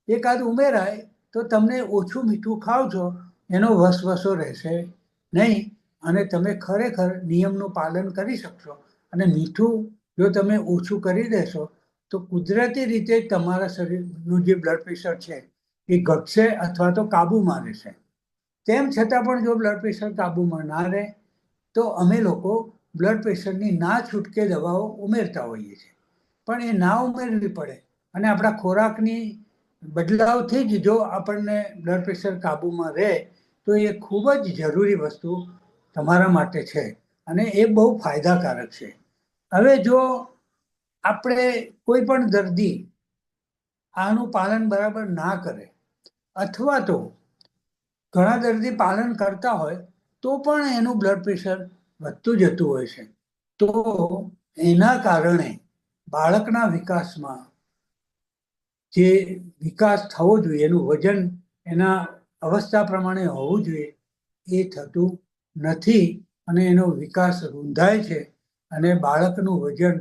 એકાદ ઉમેરાય તો તમને ઓછું મીઠું ખાવ છો એનો વસવસો રહેશે નહીં, અને તમે ખરેખર નિયમનું પાલન કરી શકશો. અને મીઠું જો તમે ઓછું કરી દેશો તો કુદરતી રીતે તમારા શરીરનું જે બ્લડ પ્રેશર છે એ ઘટશે અથવા તો કાબૂમાં રહેશે. તેમ છતાં પણ જો બ્લડ પ્રેશર કાબૂમાં ના રહે તો અમે લોકો બ્લડ પ્રેશરની ના છૂટકે દવાઓ ઉમેરતા હોઈએ છીએ. પણ એ ના ઉમેરવી પડે અને આપણા ખોરાકની બદલાવથી જ જો આપણને બ્લડ પ્રેશર કાબૂમાં રહે તો એ ખૂબ જ જરૂરી વસ્તુ તમારા માટે છે અને એ બહુ ફાયદાકારક છે. હવે જો આપણે કોઈ પણ દર્દી આનું પાલન બરાબર ના કરે, અથવા તો ઘણા દર્દી પાલન કરતા હોય તો પણ એનું બ્લડ પ્રેશર વધતું જતું હોય છે, તો એના કારણે બાળકના વિકાસમાં જે વિકાસ થવો જોઈએ, એનું વજન એના અવસ્થા પ્રમાણે હોવું જોઈએ એ થતું નથી, અને એનો વિકાસ રૂંધાય છે. અને બાળકનું વજન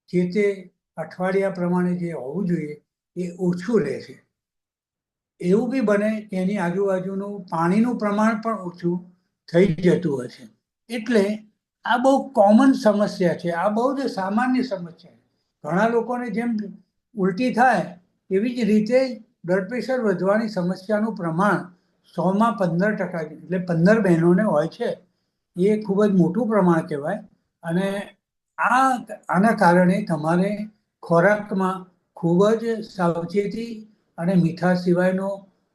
જે તે અઠવાડિયા પ્રમાણે જે હોવું જોઈએ એ ઓછું રહે છે. એવું બી બને કે એની આજુબાજુનું પાણીનું પ્રમાણ પણ ઓછું થઈ જતું હોય છે. એટલે આ બહુ કોમન સમસ્યા છે, આ બહુ જ સામાન્ય સમસ્યા છે. ઘણા લોકોને જેમ ઉલટી થાય એવી જ રીતે બ્લડ પ્રેશર વધવાની સમસ્યાનું પ્રમાણ 100માં 15%, એટલે 15 બહેનોને હોય છે. એ ખૂબ જ મોટું પ્રમાણ કહેવાય. અને આના કારણે તમારે ખોરાકમાં ખૂબ જ સાવચેતી અને મીઠા સિવાયનો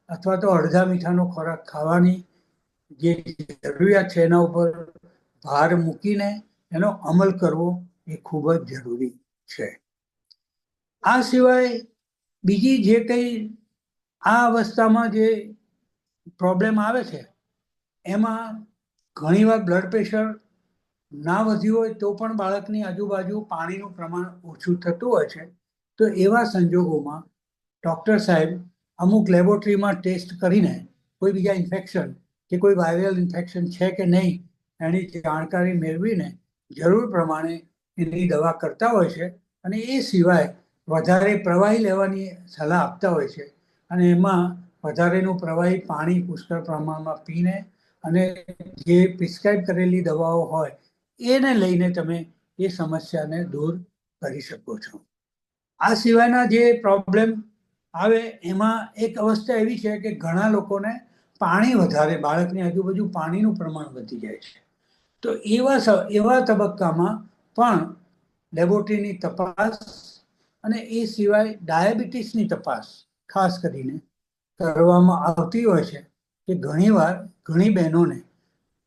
અથવા તો અડધા મીઠાનો ખોરાક ખાવાની જે જરૂરિયાત છે એના ઉપર ભાર મૂકીને એનો અમલ કરવો એ ખૂબ જ જરૂરી છે. આ સિવાય બીજી જે કંઈ આ અવસ્થામાં જે પ્રોબ્લેમ આવે છે એમાં ઘણીવાર બ્લડ પ્રેશર ના વધ્યું હોય તો પણ બાળકની આજુબાજુ પાણીનું પ્રમાણ ઓછું થતું હોય છે. તો એવા સંજોગોમાં ડૉક્ટર સાહેબ અમુક લેબોરેટરીમાં ટેસ્ટ કરીને કોઈ બીજા ઇન્ફેક્શન કે કોઈ વાયરલ ઇન્ફેક્શન છે કે નહીં એની જાણકારી મેળવીને જરૂર પ્રમાણે એની દવા કરતા હોય છે. અને એ સિવાય વધારે પ્રવાહી લેવાની સલાહ આપતા હોય છે. અને એમાં વધારેનું પ્રવાહી પાણી પુષ્કળ પ્રમાણમાં પીને અને જે પ્રિસ્ક્રાઇબ કરેલી દવાઓ હોય એને લઈને તમે એ સમસ્યાને દૂર કરી શકો છો. આ સિવાયના જે પ્રોબ્લેમ આવે એમાં એક અવસ્થા એવી છે કે ઘણા લોકોને પાણી વધારે, બાળકની આજુબાજુ પાણીનું પ્રમાણ વધી જાય છે. તો એવા તબક્કામાં પણ લેબોરેટરીની તપાસ અને એ સિવાય ડાયાબિટીસની તપાસ ખાસ કરીને કરવામાં આવતી હોય છે. કે ઘણીવાર ઘણી બહેનોને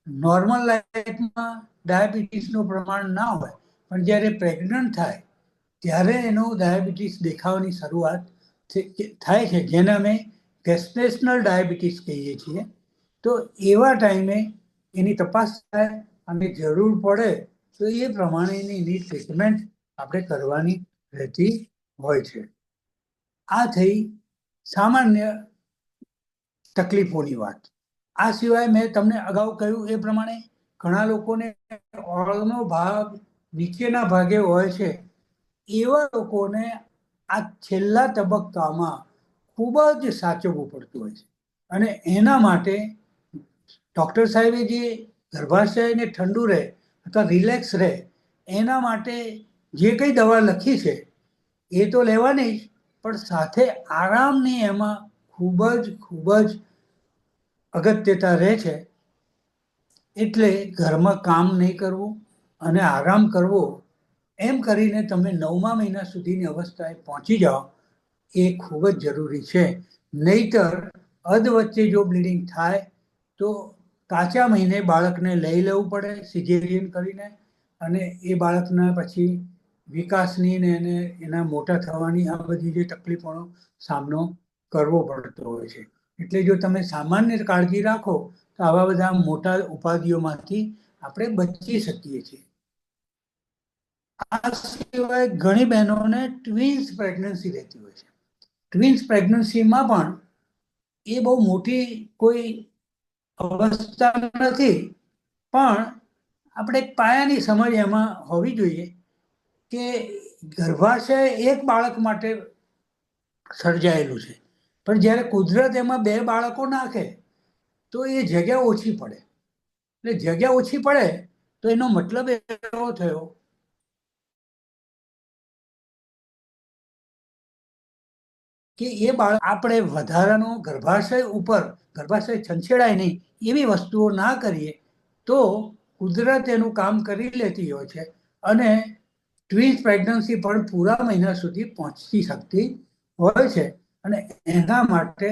નોર્મલ લાઈફમાં ડાયાબિટીસનું પ્રમાણ ના હોય, પણ જ્યારે પ્રેગ્નન્ટ થાય ત્યારે એનું ડાયાબિટીસ દેખાવાની શરૂઆત થાય છે, જેને અમે ગેસ્ટેશનલ ડાયાબિટીસ કહીએ છીએ. તો એવા ટાઈમે એની તપાસ થાય અને જરૂર પડે તો એ પ્રમાણેની એની ટ્રીટમેન્ટ આપણે કરવાની રહેતી હોય છે. આ થઈ સામાન્ય તકલીફોની વાત. આ સિવાય મેં તમને અગાઉ કહ્યું એ પ્રમાણે ઘણા લોકોને ઓળનો ભાગ નીચેના ભાગે હોય છે. એવા લોકોને આ છેલ્લા તબક્કામાં ખૂબ જ સાચવવું પડતું હોય છે. અને એના માટે ડૉક્ટર સાહેબે જે ગર્ભાશયને ઠંડુ રહે અથવા રિલેક્સ રહે એના માટે જે કંઈ દવા લખી છે એ તો લેવાની જ, પણ સાથે આરામની એમાં ખૂબ જ અગત્યતા રહે છે. એટલે ઘરમાં કામ નહીં કરવું અને આરામ કરવો, એમ કરીને તમે 9મા મહિના સુધીની અવસ્થાએ પહોંચી જાઓ એ ખૂબ જ જરૂરી છે. નહીતર અધ વચ્ચે જો બ્લીડિંગ થાય તો કાચા મહિને બાળકને લઈ લેવું પડે સિઝેરિયન કરીને, અને એ બાળકના પછી વિકાસની ને એને એના મોટા થવાની આ બધી જે તકલીફોનો સામનો કરવો પડતો હોય છે. એટલે જો તમે સામાન્ય કાળજી રાખો તો આવા બધા મોટા ઉપાધિઓમાંથી આપણે બચી શકીએ છીએ. આ સિવાય ઘણી બહેનોને ટ્વિન્સ પ્રેગ્નન્સી રહેતી હોય છે. ટ્વિન્સ પ્રેગ્નન્સીમાં પણ એ બહુ મોટી કોઈ અવસ્થા નથી, પણ આપણે પાયાની સમજ એમાં હોવી જોઈએ કે ગર્ભાશય એક બાળક માટે સર્જાયેલું છે, પણ જ્યારે કુદરત એમાં 2 બાળકો નાખે તો એ જગ્યા ઓછી પડે. એટલે જગ્યા ઓછી પડે તો એનો મતલબ એવો થયો કે એ બાળક આપણે વધારાનો ગર્ભાશય છંછેડાય નહીં એવી વસ્તુઓ ના કરીએ તો કુદરત એનું કામ કરી લેતી હોય છે, અને ટ્વિન્સ પ્રેગ્નન્સી પણ પૂરા મહિના સુધી પહોંચી શકતી હોય છે. અને એના માટે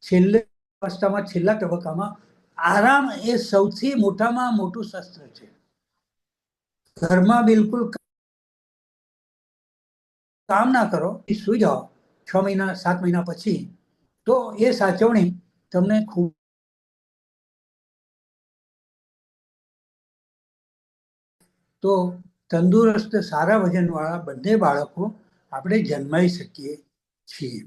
છેલ્લા તબક્કામાં આરામ એ સૌથી મોટામાં મોટું શસ્ત્ર છે. ઘરમાં બિલકુલ કામ ના કરો, સુઈ જાઓ 6 મહિના 7 મહિના પછી, તો એ સાચવણી તમને ખૂબ તો તંદુરસ્ત સારા વજનવાળા બંને બાળકો આપણે જન્માઈ શકીએ છીએ.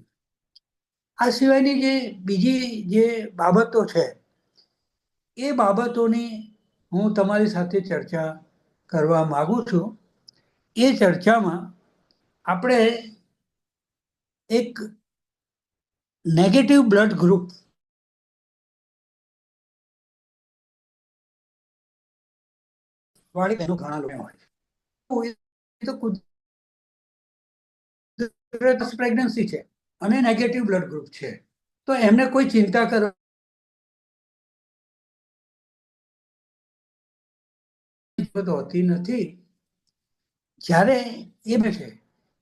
આ સિવાયની જે બીજી જે બાબતો છે એ બાબતોની હું તમારી સાથે ચર્ચા કરવા માંગુ છું. એ ચર્ચામાં આપણે એક નેગેટિવ બ્લડ ગ્રુપ વાળી બહેનો ઘણા લોકો હોય છે. તો કુદરત પ્રેગ્નન્સી છે અને નેગેટિવ બ્લડ ગ્રુપ છે, તો એમને કોઈ ચિંતા કરવા હોતી નથી. જ્યારે એ છે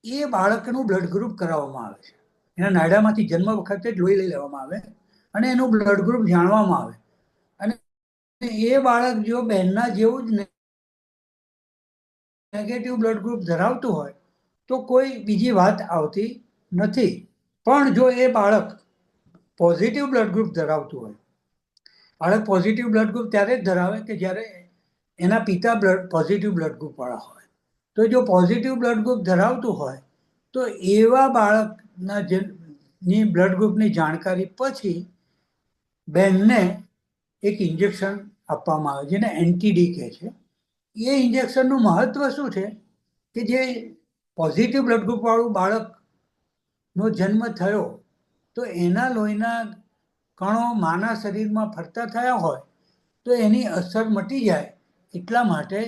એ બાળકનું બ્લડ ગ્રુપ કરાવવામાં આવે છે. એના નાડામાંથી જન્મ વખતે જ લોહી લઈ લેવામાં આવે અને એનું બ્લડ ગ્રુપ જાણવામાં આવે, અને એ બાળક જો બહેનના જેવું જ નેગેટિવ બ્લડ ગ્રુપ ધરાવતું હોય તો કોઈ બીજી વાત આવતી નથી. પણ જો એ બાળક પોઝિટિવ બ્લડ ગ્રુપ ધરાવતું હોય, બાળક પોઝિટિવ બ્લડ ગ્રુપ ત્યારે જ ધરાવે કે જ્યારે એના પિતા પોઝિટિવ બ્લડ ગ્રુપ વાળા હોય. તો જો પોઝિટિવ બ્લડ ગ્રુપ ધરાવતું હોય તો એવા બાળકના ની બ્લડ ગ્રુપની જાણકારી પછી બહેનને એક ઇન્જેક્શન આપવામાં આવે જેને એન્ટીડી કહે છે. એ ઇન્જેક્શનનું મહત્વ શું છે કે જે પોઝિટિવ બ્લડ ગ્રુપ વાળું બાળકનો જન્મ થયો તો એના લોહીના કણો માના શરીરમાં ફરતા થયા હોય તો એની અસર મટી જાય, એટલા માટે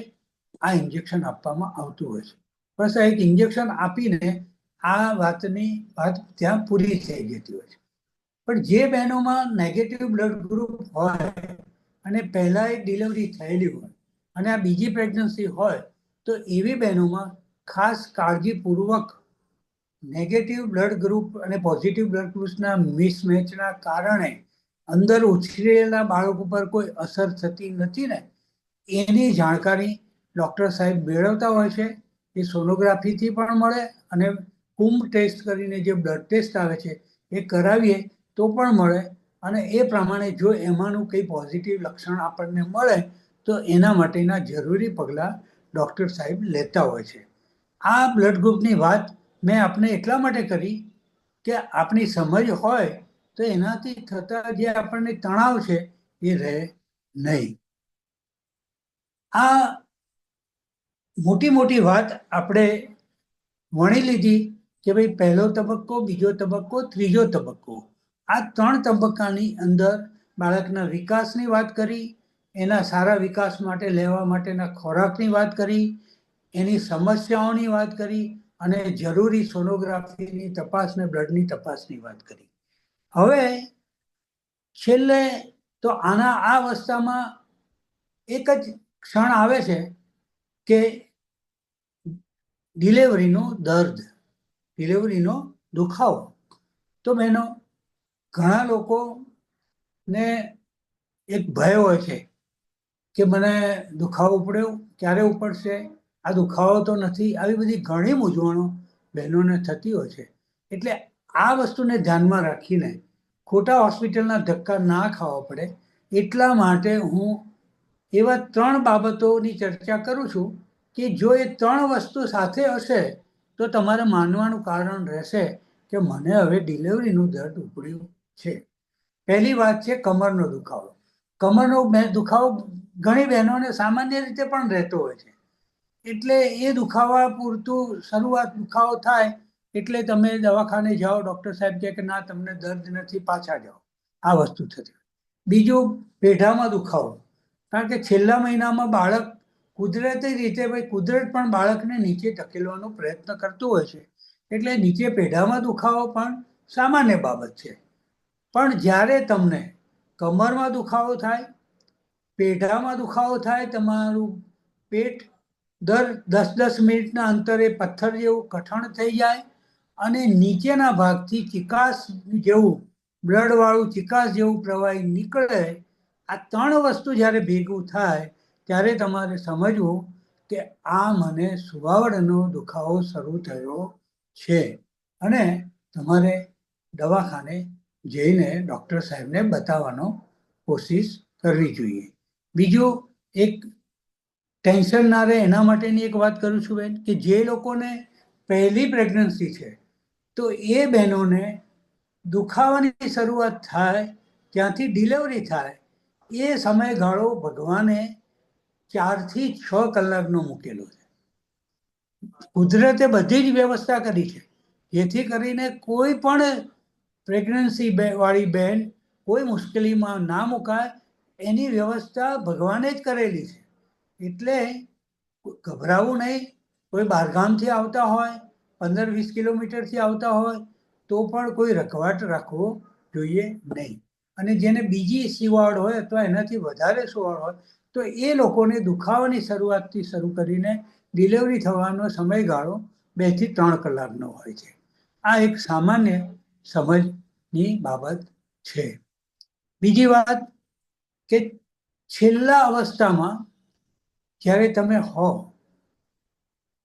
આ ઇન્જેક્શન આપવામાં આવતું હોય છે. બસ આ એક ઇન્જેક્શન આપીને આ વાત ત્યાં પૂરી થઈ જતી હોય છે. પણ જે બહેનોમાં નેગેટિવ બ્લડ ગ્રુપ હોય અને પહેલા એક ડિલિવરી થયેલી હોય અને આ બીજી પ્રેગ્નન્સી હોય તો એવી બહેનોમાં ખાસ કાળજીપૂર્વક નેગેટિવ બ્લડ ગ્રુપ અને પોઝિટિવ બ્લડ ગ્રુપના મિસમેચના કારણે અંદર ઉછરેલા બાળક ઉપર કોઈ અસર થતી નથી ને, એની જાણકારી ડૉક્ટર સાહેબ મેળવતા હોય છે. એ સોનોગ્રાફીથી પણ મળે અને કુંભ ટેસ્ટ કરીને જે બ્લડ ટેસ્ટ આવે છે એ કરાવીએ તો પણ મળે, અને એ પ્રમાણે જો એમાંનું કંઈ પોઝિટિવ લક્ષણ આપણને મળે તો એના માટેના જરૂરી પગલાં ડૉક્ટર સાહેબ લેતા હોય છે. આ બ્લડ ગ્રુપની વાત મેં આપને એટલા માટે કરી કે આપણી સમજ હોય તો એનાથી થતા જે આપણને તણાવ છે એ રહે નહીં. આ મોટી મોટી વાત આપણે વણી લીધી કે ભાઈ પહેલો તબક્કો, બીજો તબક્કો, ત્રીજો તબક્કો. આ 3 તબક્કાની અંદર બાળકના વિકાસની વાત કરી, એના સારા વિકાસ માટે લેવા માટેના ખોરાકની વાત કરી, એની સમસ્યાઓની વાત કરી અને જરૂરી સોનોગ્રાફીની તપાસ ને બ્લડની તપાસની વાત કરી. હવે છેલ્લે તો આ અવસ્થામાં એક જ ક્ષણ આવે છે કે ડિલિવરીનો દર્દ, ડિલિવરીનો દુખાવો. તો બહેનો, ઘણા લોકોને એક ભય હોય છે કે મને દુખાવો ઉપડ્યો, ક્યારે ઉપડશે, આ દુખાવો તો નથી, આવી બધી ઘણી મૂંઝવણો બહેનોને થતી હોય છે. એટલે આ વસ્તુને ધ્યાનમાં રાખીને ખોટા હોસ્પિટલના ધક્કા ના ખાવા પડે એટલા માટે હું એવા 3 બાબતોની ચર્ચા કરું છું કે જો એ 3 વસ્તુ સાથે હશે તો તમારે માનવાનું કારણ રહેશે કે મને હવે ડિલિવરીનું દર્દ ઉપડ્યું છે. પહેલી વાત છે કમરનો દુખાવો. કમરનો દુખાવો ઘણી બહેનોને સામાન્ય રીતે પણ રહેતો હોય છે. એટલે એ દુખાવા પૂરતું શરૂઆત દુખાવો થાય એટલે તમે દવાખાને જાઓ, ડૉક્ટર સાહેબ કહે કે ના તમને દર્દ નથી, પાછા જાઓ, આ વસ્તુ થતી. બીજું, પેઢામાં દુખાવો. કારણ કે છેલ્લા મહિનામાં બાળક કુદરતી રીતે, ભાઈ કુદરત પણ બાળકને નીચે ધકેલવાનો પ્રયત્ન કરતું હોય છે. એટલે નીચે પેઢામાં દુખાવો પણ સામાન્ય બાબત છે. પણ જ્યારે તમને કમરમાં દુખાવો થાય, પેઢામાં દુખાવો થાય, તમારું પેટ દર 10-10 મિનિટના અંતરે પથ્થર જેવું કઠણ થઈ જાય અને નીચેના ભાગથી ચિકાસ જેવું, બ્લડવાળું ચિકાસ જેવું પ્રવાહી નીકળે, આ 3 વસ્તુ જ્યારે ભેગું થાય ત્યારે તમારે સમજવું કે આ મને સુવાવડનો દુખાવો શરૂ થયો છે અને તમારે દવાખાને જઈને ડૉક્ટર સાહેબને બતાવવાનો કોશિશ કરવી જોઈએ. બીજું, એક ટેન્શન ના રહે એના માટેની એક વાત કરું છું બેન, કે જે લોકોને પહેલી પ્રેગ્નન્સી છે તો એ બહેનોને દુખાવાની શરૂઆત થાય ત્યાંથી ડિલિવરી થાય એ સમયગાળો ભગવાને 4 થી 6 કલાકનો મૂકેલો છે. કુદરતે બધી જ વ્યવસ્થા કરી છે જેથી કરીને કોઈ પણ પ્રેગ્નન્સી વાળી બહેન કોઈ મુશ્કેલીમાં ના મુકાય, એની વ્યવસ્થા ભગવાને જ કરેલી છે. એટલે ગભરાવું નહીં. કોઈ બહારગામથી આવતા હોય, 15-20 કિલોમીટરથી આવતા હોય તો પણ કોઈ રખવાટ રાખવો જોઈએ નહીં. અને જેને બીજી સુવાડ હોય અથવા એનાથી વધારે સુવાડ હોય તો એ લોકોને દુખાવાની શરૂઆતથી શરૂ કરીને ડિલિવરી થવાનો સમયગાળો 2 થી 3 કલાકનો હોય છે. આ એક સામાન્ય સમજની બાબત છે. બીજી વાત કે છેલ્લા અવસ્થામાં જ્યારે તમે હો,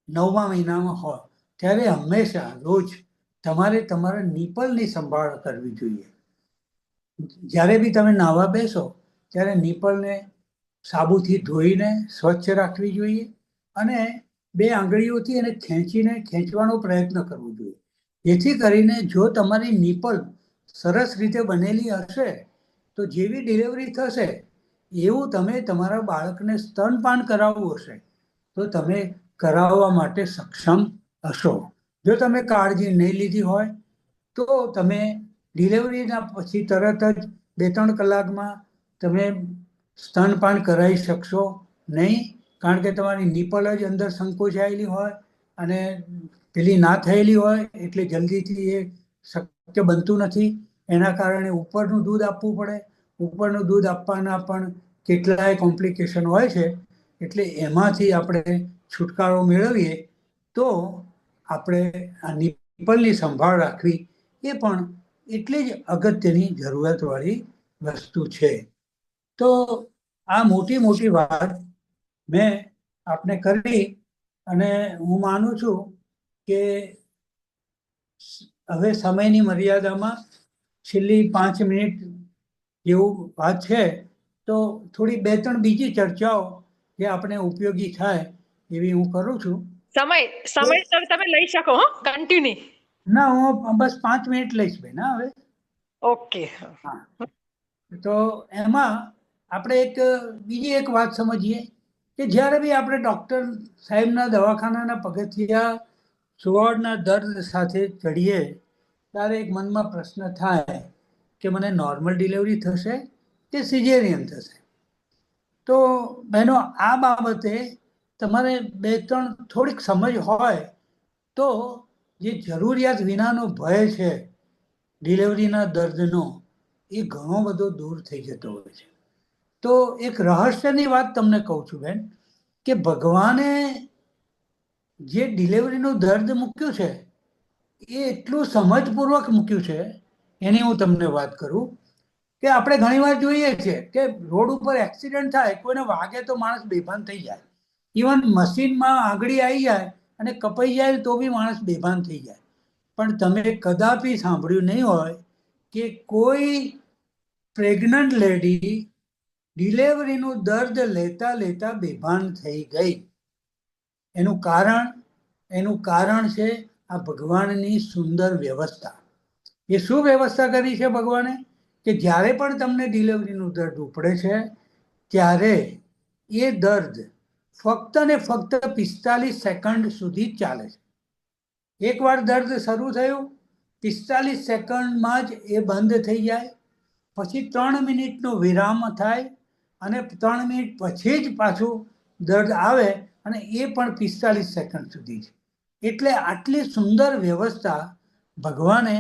9મા મહિનામાં હો, ત્યારે હંમેશા રોજ તમારે તમારા નિપલની સંભાળ કરવી જોઈએ. જ્યારે બી તમે નાહવા બેસો ત્યારે નિપલને સાબુથી ધોઈને સ્વચ્છ રાખવી જોઈએ અને 2 આંગળીઓથી એને ખેંચવાનો પ્રયત્ન કરવો જોઈએ. જેથી કરીને જો તમારી નિપલ સરસ રીતે બનેલી હશે તો જેવી ડિલિવરી થશે એવું તમે તમારા બાળકને સ્તનપાન કરાવવું હશે તો તમે કરાવવા માટે સક્ષમ હશો. જો તમે કાળજી નહીં લીધી હોય તો તમે ડિલિવરીના પછી તરત જ 2-3 કલાકમાં તમે સ્તનપાન કરાવી શકશો નહીં, કારણ કે તમારી નિપલ જ અંદર સંકોચાયેલી હોય અને પેલી ના થયેલી હોય એટલે જલ્દીથી એ શક્ય બનતું નથી. એના કારણે ઉપરનું દૂધ આપવું પડે. ઉપરનું દૂધ આપવાના પણ કેટલાય કોમ્પ્લિકેશન હોય છે. એટલે એમાંથી આપણે છુટકારો મેળવીએ તો આપણે આ નિપલની સંભાળ રાખવી એ પણ એટલી જ અગત્યની જરૂરિયાતવાળી વસ્તુ છે. તો આ મોટી મોટી વાત મેં આપને કરી અને હું માનું છું કે હવે સમયની મર્યાદામાં છેલ્લી 5 મિનિટ જેવું વાત છે તો થોડી 2-3 બીજી ચર્ચાઓ જે આપણે ઉપયોગી થાય એવી હું કરું છું. સમય તમે લઈ શકો, હો, કન્ટિન્યુ. ના, હું બસ 5 મિનિટ લઈશ બેન. હવે ઓકે. હા, તો એમાં આપણે બીજી એક વાત સમજીએ કે જ્યારે બી આપણે ડૉક્ટર સાહેબના દવાખાનાના પગથિયા સુવાડના દર્દ સાથે ચડીએ ત્યારે એક મનમાં પ્રશ્ન થાય કે મને નોર્મલ ડિલિવરી થશે કે સિઝેરિયન થશે. તો બહેનો આ બાબતે તમારે બે ત્રણ થોડીક સમજ હોય તો જે જરૂરિયાત વિનાનો ભય છે ડિલિવરીના દર્દનો એ ઘણો બધો દૂર થઈ જતો હોય છે. તો એક રહસ્યની વાત તમને કહું છું બેન, કે ભગવાને જે ડિલિવરીનું દર્દ મૂક્યું છે એ એટલું સમજપૂર્વક મૂક્યું છે. એની હું તમને વાત કરું કે આપણે ઘણીવાર જોઈએ છીએ કે રોડ ઉપર એક્સિડન્ટ થાય, કોઈને વાગે તો માણસ બેભાન થઈ જાય. ઇવન મશીનમાં આંગળી આવી જાય અને કપાઈ જાય તો બી માણસ બેભાન થઈ જાય. પણ તમે કદાપી સાંભળ્યું નહીં હોય કે કોઈ પ્રેગ્નન્ટ લેડી ડિલિવરીનું દર્દ લેતા લેતા બેભાન થઈ ગઈ. એનું કારણ છે આ ભગવાનની સુંદર વ્યવસ્થા. એ શું વ્યવસ્થા કરી છે ભગવાને, કે જ્યારે પણ તમને ડિલિવરીનું દર્દ ઉપડે છે ત્યારે એ દર્દ ફક્ત ને ફક્ત 45 સેકન્ડ સુધી જ ચાલે છે. એકવાર દર્દ શરૂ થયું, 45 સેકન્ડમાં જ એ બંધ થઈ જાય. પછી 3 મિનિટનો વિરામ થાય અને 3 મિનિટ પછી જ પાછું દર્દ આવે, અને એ પણ 45 સેકન્ડ સુધી જ. એટલે આટલી સુંદર વ્યવસ્થા ભગવાને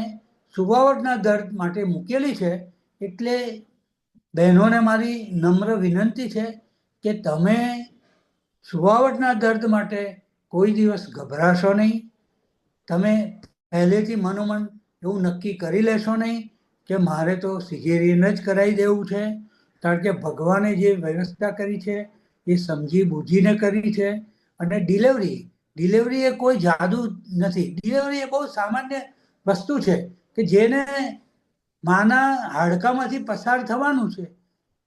સુવાવટના દર્દ માટે મૂકેલી છે. એટલે બહેનોને મારી નમ્ર વિનંતી છે કે તમે સુવાવટના દર્દ માટે કોઈ દિવસ ગભરાશો નહીં. તમે પહેલેથી મનોમન એવું નક્કી કરી લેશો નહીં કે મારે તો સિઝેરિયન જ કરાવી દેવું છે, કારણ કે ભગવાને જે વ્યવસ્થા કરી છે એ સમજી બૂજીને કરી છે. અને ડિલિવરી એ કોઈ જાદુ નથી. ડિલિવરી એ બહુ સામાન્ય વસ્તુ છે કે જેને માના હાડકામાંથી પસાર થવાનું છે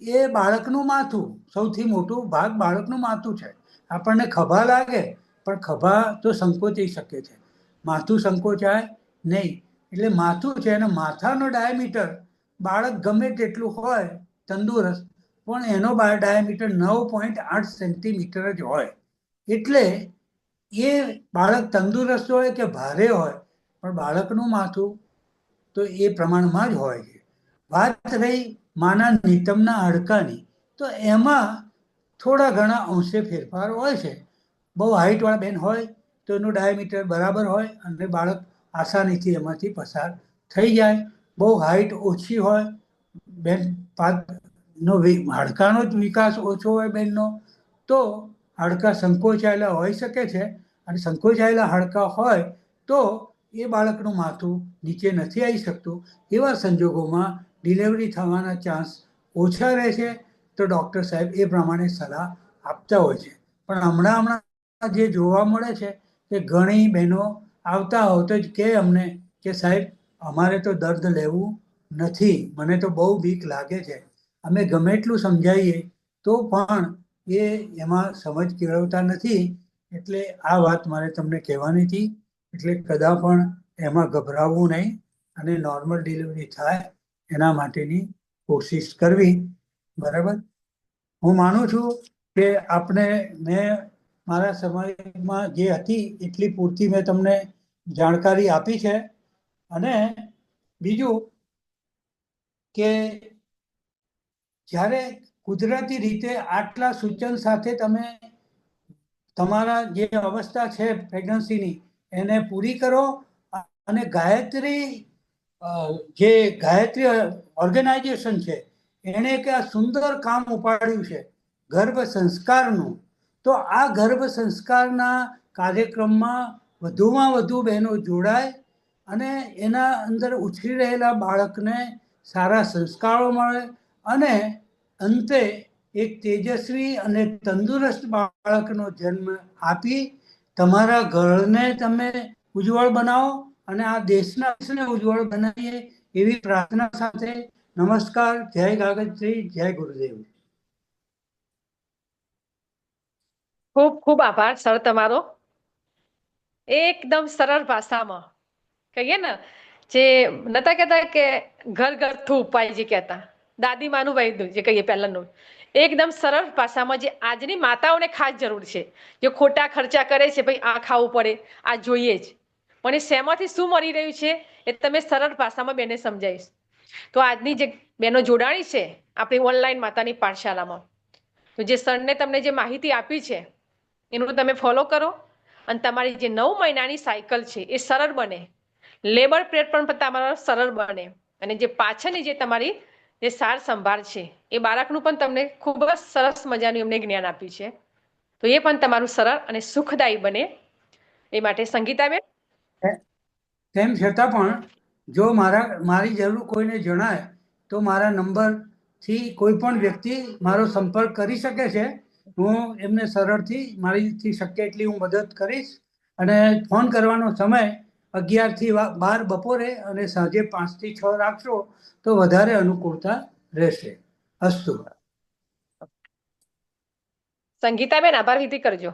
એ બાળકનું માથું, સૌથી મોટું ભાગ બાળકનું માથું છે. આપણને ખભા લાગે પણ ખભા તો સંકોચાઈ શકે છે, માથું સંકોચાય નહીં. એટલે માથું છે અને માથાનો ડાયામીટર બાળક ગમે તેટલું હોય તંદુરસ્ત, પણ એનો ડાયામીટર 9.8 સેન્ટીમીટર જ હોય. એટલે એ બાળક તંદુરસ્ત હોય કે ભારે હોય, પણ બાળકનું માથું તો એ પ્રમાણમાં જ હોય છે. વાત રહી માના નિતંબના હાડકાની, તો એમાં થોડા ઘણા અંશે ફેરફાર હોય છે. બહુ હાઈટવાળા બેન હોય તો એનું ડાયામીટર બરાબર હોય અને બાળક આસાનીથી એમાંથી પસાર થઈ જાય. બહુ હાઈટ ઓછી હોય બેન, હાડકાનો જ વિકાસ ઓછો હોય બેનનો, તો હાડકાં સંકોચાયેલા હોઈ શકે છે. અને સંકોચાયેલા હાડકાં હોય તો એ બાળકનું માથું નીચે નથી આવી શકતું. એવા સંજોગોમાં ડિલિવરી થવાના ચાન્સ ઓછા રહે છે. તો ડૉક્ટર સાહેબ એ પ્રમાણે સલાહ આપતા હોય છે. પણ હમણાં જે જોવા મળે છે કે ઘણી બહેનો આવતા હોત જ કે અમને કે સાહેબ અમારે તો દર્દ લેવું નથી, મને તો બહુ બીક લાગે છે. અમે ગમે એટલું સમજાવીએ તો પણ એ એમાં સમજ કેળવતા નથી. એટલે આ વાત મારે તમને કહેવાની હતી. એટલે કદા પણ એમાં ગભરાવવું નહીં અને નોર્મલ ડિલિવરી થાય એના માટેની કોશિશ કરવી. બરાબર. હું માનું છું કે મેં મારા સમયમાં જે હતી એટલી પૂરતી મેં તમને જાણકારી આપી છે. અને બીજું કે જ્યારે કુદરતી રીતે આટલા સૂચન સાથે તમે તમારા જે અવસ્થા છે પ્રેગ્નન્સીની એને પૂરી કરો, અને ગાયત્રી ઓર્ગેનાઇઝેશન છે એણે એક આ સુંદર કામ ઉપાડ્યું છે ગર્ભ સંસ્કારનું. તો આ ગર્ભ સંસ્કારના કાર્યક્રમમાં વધુમાં વધુ બહેનો જોડાય અને એના અંદર ઉછરી રહેલા બાળકને સારા સંસ્કારો મળે અને અંતે એક તેજસ્વી અને તંદુરસ્ત બાળકનો જન્મ આપી તમારા ઘરને તમે ઉજ્જવળ બનાવો અને આ દેશને ઉજ્જવળ બનાવીએ એવી પ્રાર્થના સાથે નમસ્કાર. જય ગાગત્રી, જય ગુરુદેવ. ખૂબ ખૂબ આભાર સર તમારો. એકદમ સરળ ભાષામાં કહીએ ને, જે નતા કહેતા કે ઘર ઘરથું ઉપાય જે કહેતા, દાદી માનું વૈદ્ય જે કહીએ પહેલાનું, એકદમ સરળ ભાષામાં જે આજની માતાઓને ખાસ જરૂર છે, જે ખોટા ખર્ચા કરે છે ભાઈ આ ખાવું પડે આ જોઈએ જ, પણ એ શેમાંથી શું મળી રહ્યું છે એ તમે સરળ ભાષામાં બેને સમજાવીશ. તો આજની જે બહેનો જોડાણી છે આપણી ઓનલાઈન માતાની પાઠશાળામાં, તો જે સરને તમને જે માહિતી આપી છે એનું તમે ફોલો કરો અને તમારી જે 9 મહિનાની સાયકલ છે એ સરળ બને, લેબર પેડ પણ તમારો સરળ બને, અને જે પાછળની જે તમારી જે સાર સંભાળ છે એ બાળકનું પણ તમને ખૂબ જ સરસ મજાનું એમને જ્ઞાન આપ્યું છે, તો એ પણ તમારું સરળ અને સુખદાયી બને એ માટે સંગીતાબેન. તેમ છતાં પણ જો મારી જરૂર કોઈને જણાય તો મારા નંબરથી કોઈ પણ વ્યક્તિ મારો સંપર્ક કરી શકે છે. હું એમને સરળથી મારીથી શક્ય એટલી હું મદદ કરીશ. અને ફોન કરવાનો સમય 11 થી 12 બપોરે અને સાંજે 5 થી 6 રાખશો તો વધારે અનુકૂળતા રહેશે. અસ્તુ. સંગીતાબેન, આભાર વિધિ કરજો.